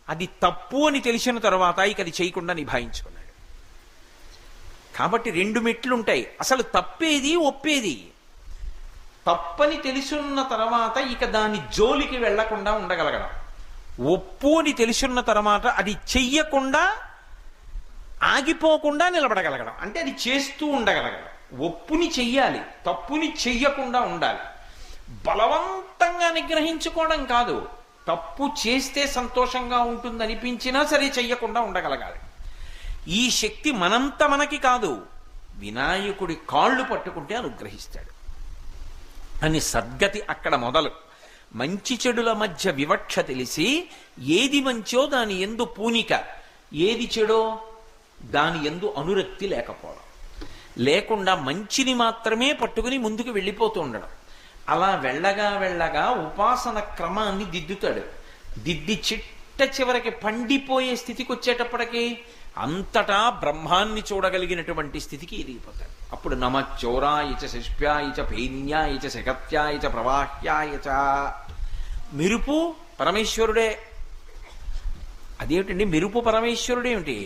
Speaker 2: అది తప్పు అని తెలిసిన తర్వాత ఇక అది చేయకుండా నిభాయించుకున్నాడు. కాబట్టి రెండు మెట్లు ఉంటాయి. అసలు తప్పేది ఒప్పేది. తప్పని తెలుసున్న తర్వాత ఇక దాని జోలికి వెళ్లకుండా ఉండగలగడం. ఒప్పు అని తెలుసున్న తర్వాత అది చెయ్యకుండా ఆగిపోకుండా నిలబడగలగడం. అంటే అది చేస్తూ ఉండగలగడం. ఒప్పుని చెయ్యాలి, తప్పుని చెయ్యకుండా ఉండాలి. బలవంతంగా నిగ్రహించుకోవడం కాదు. తప్పు చేస్తే సంతోషంగా ఉంటుందనిపించినా సరే చెయ్యకుండా ఉండగలగాలి. ఈ శక్తి మనంత మనకి కాదు. వినాయకుడి కాళ్ళు పట్టుకుంటే అనుగ్రహిస్తాడు అని సద్గతి అక్కడ మొదలు. మంచి చెడుల మధ్య వివక్ష తెలిసి ఏది మంచో దాని యందు పూనిక, ఏది చెడో దాని యందు అనురక్తి లేకపోవడం, లేకుండా మంచిని మాత్రమే పట్టుకుని ముందుకు వెళ్ళిపోతూ ఉండడం. అలా వెళ్ళగా వెళ్ళగా ఉపాసన క్రమాన్ని దిద్దుతాడు. దిద్ది చిట్ట చివరికి పండిపోయే స్థితికి వచ్చేటప్పటికి అంతటా బ్రహ్మాన్ని చూడగలిగినటువంటి స్థితికి ఎదిగిపోతాడు. అప్పుడు నమచ్చోరాయచ శిష్ప్యాయచ భేన్యాయచ శగత్యాయచ ప్రవాహ్యాయచ. మెరుపు పరమేశ్వరుడే. అదేమిటండి మెరుపు పరమేశ్వరుడేమిటి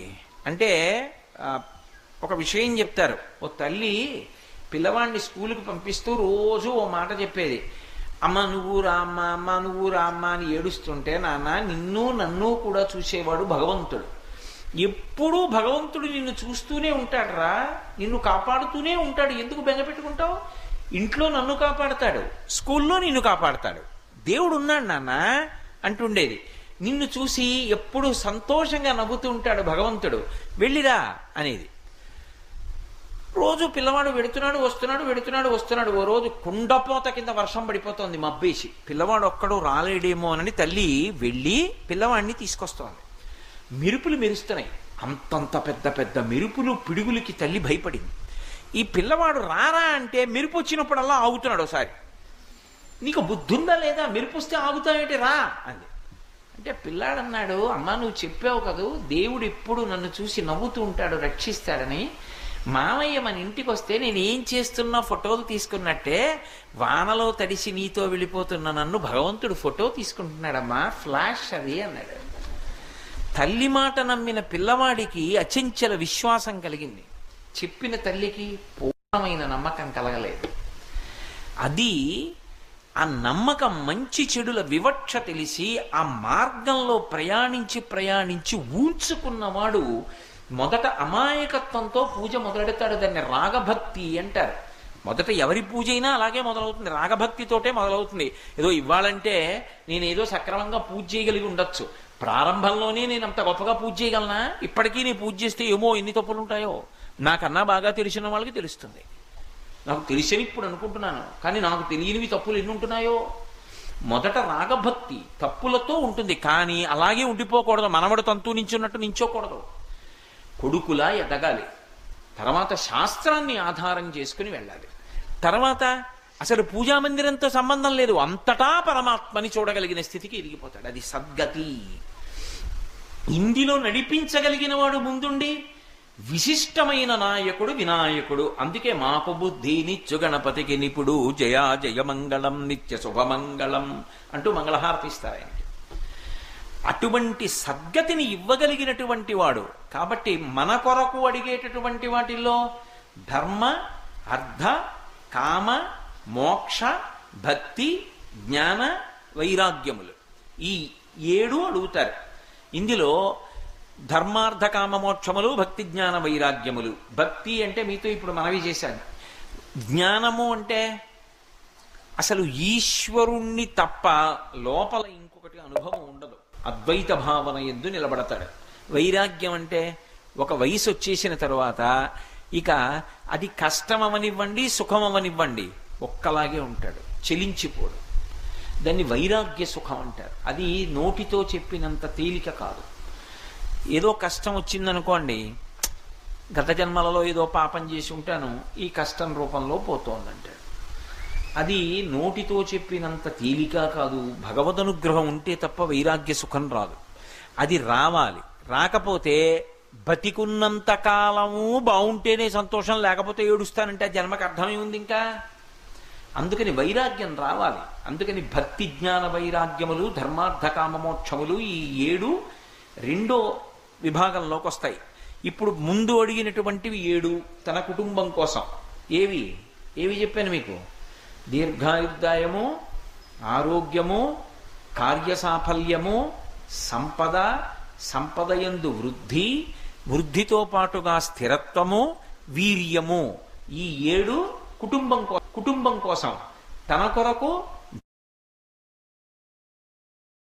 Speaker 2: అంటే ఒక విషయం చెప్తారు. ఓ తల్లి పిల్లవాడిని స్కూల్కి పంపిస్తూ రోజు ఓ మాట చెప్పేది. అమ్మ నువ్వు రామ్మ, అమ్మ నువ్వు రామ్మ అని ఏడుస్తుంటే, నాన్న నిన్ను నన్ను కూడా చూసేవాడు భగవంతుడు. ఎప్పుడూ భగవంతుడు నిన్ను చూస్తూనే ఉంటాడురా, నిన్ను కాపాడుతూనే ఉంటాడు. ఎందుకు బెంగ పెట్టుకుంటావు? ఇంట్లో నన్ను కాపాడతాడు, స్కూల్లో నిన్ను కాపాడతాడు. దేవుడు ఉన్నాడు నాన్న అంటుండేది. నిన్ను చూసి ఎప్పుడు సంతోషంగా నవ్వుతూ ఉంటాడు భగవంతుడు, వెళ్ళిరా అనేది. రోజు పిల్లవాడు వెడుతున్నాడు వస్తున్నాడు, వెడుతున్నాడు వస్తున్నాడు. ఓ రోజు కుండపోత కింద వర్షం పడిపోతోంది మబ్బేసి. పిల్లవాడు ఒక్కడు రాలేడేమో అని తల్లి వెళ్ళి పిల్లవాడిని తీసుకొస్తోంది. మెరుపులు మెరుస్తున్నాయి. అంతంత పెద్ద పెద్ద మెరుపులు పిడుగులకి తల్లి భయపడింది. ఈ పిల్లవాడు రారా అంటే మెరుపు వచ్చినప్పుడల్లా ఆగుతున్నాడు. ఒకసారి నీకు బుద్ధి ఉందా లేదా, మెరుపు వస్తే ఆగుతావేంటి రా అంది. అంటే పిల్లాడన్నాడు, అమ్మా నువ్వు చెప్పావు కదూ దేవుడు ఎప్పుడు నన్ను చూసి నవ్వుతూ ఉంటాడు, రక్షిస్తాడని. మామయ్య మన ఇంటికి వస్తే నేను ఏం చేస్తున్నా ఫోటోలు తీసుకున్నట్టే వానలో తడిసి నీతో వెళ్ళిపోతున్న నన్ను భగవంతుడు ఫోటో తీసుకుంటున్నాడమ్మా, ఫ్లాష్ అది అన్నాడు. తల్లి మాట నమ్మిన పిల్లవాడికి అచంచల విశ్వాసం కలిగింది. చెప్పిన తల్లికి పూర్ణమైన నమ్మకం కలగలేదు. అది ఆ నమ్మకం మంచి చెడుల వివక్ష తెలిసి ఆ మార్గంలో ప్రయాణించి ఊంచుకున్నవాడు మొదట అమాయకత్వంతో పూజ మొదలెడతాడు. దాన్ని రాగభక్తి అంటారు. మొదట ఎవరి పూజ అయినా అలాగే మొదలవుతుంది, రాగభక్తితోటే మొదలవుతుంది. ఏదో ఇవ్వాలంటే నేను ఏదో సక్రమంగా పూజ చేయగలిగి ఉండొచ్చు, ప్రారంభంలోనే నేను అంత గొప్పగా పూజ చేయగలనా? ఇప్పటికీ నేను పూజ చేస్తే ఏమో ఎన్ని తప్పులు ఉంటాయో నాకన్నా బాగా తెలిసిన వాళ్ళకి తెలుస్తుంది. నాకు తెలిసని ఇప్పుడు అనుకుంటున్నాను, కానీ నాకు తెలియనివి తప్పులు ఎన్ని ఉంటున్నాయో. మొదట రాగభక్తి తప్పులతో ఉంటుంది, కానీ అలాగే ఉండిపోకూడదు. మనవడు తంతు నించున్నట్టు నించోకూడదు. కొడుకులా ఎదగాలి. తర్వాత శాస్త్రాన్ని ఆధారం చేసుకుని వెళ్ళాలి. తర్వాత అసలు పూజా మందిరంతో సంబంధం లేదు, అంతటా పరమాత్మని చూడగలిగిన స్థితికి ఎదిగిపోతాడు. అది సద్గతి. ఇందులో నడిపించగలిగిన వాడు ముందుండి విశిష్టమైన నాయకుడు వినాయకుడు. అందుకే మాపు బుద్ధి నిత్య గణపతికి నిపుడు జయా జయమంగళం నిత్య శుభమంగళం అంటూ మంగళహారతి ఇస్తారు ఆయనకి. అటువంటి సద్గతిని ఇవ్వగలిగినటువంటి వాడు. కాబట్టి మన కొరకు అడిగేటటువంటి వాటిల్లో ధర్మ, అర్థ, కామ, మోక్ష, భక్తి, జ్ఞాన, వైరాగ్యములు ఈ 7 అడుగుతారు. ఇందులో ధర్మార్థ కామ మోక్షములు, భక్తి జ్ఞాన వైరాగ్యములు. భక్తి అంటే మీతో ఇప్పుడు మనవి చేశాను. జ్ఞానము అంటే అసలు ఈశ్వరుణ్ణి తప్ప లోపల ఇంకొకటి అనుభవం ఉండదు. అద్వైత భావన యందు నిలబడతాడు. వైరాగ్యం అంటే ఒక వయసు వచ్చేసిన తరువాత ఇక అది కష్టమవనివ్వండి, సుఖమవనివ్వండి, ఒక్కలాగే ఉంటాడు, చెలించిపోడు. దాన్ని వైరాగ్య సుఖం అంటారు. అది నోటితో చెప్పినంత తేలిక కాదు. ఏదో కష్టం వచ్చిందనుకోండి, గత జన్మలలో ఏదో పాపం చేసి ఉంటాను, ఈ కష్టం రూపంలో పోతోందంటాడు. అది నోటితో చెప్పినంత తేలిక కాదు. భగవదనుగ్రహం ఉంటే తప్ప వైరాగ్య సుఖం రాదు. అది రావాలి. రాకపోతే బతికున్నంత కాలము బాగుంటేనే సంతోషం, లేకపోతే ఏడుస్తానంటే ఆ జన్మకు అర్థమే ఉంది ఇంకా. అందుకని వైరాగ్యం రావాలి. అందుకని భక్తి జ్ఞాన వైరాగ్యములు, ధర్మార్థ కామమోక్షములు ఈ 7 రెండో విభాగంలోకి వస్తాయి. ఇప్పుడు ముందు అడిగినటువంటివి 7 తన కుటుంబం కోసం. ఏవి చెప్పాను మీకు? దీర్ఘాయుర్దాయము, ఆరోగ్యము, కార్యసాఫల్యము, సంపద, సంపదయందు వృద్ధి, వృద్ధితో పాటుగా స్థిరత్వము, వీర్యము. ఈ 7 కుటుంబం కోసం. తన కొరకు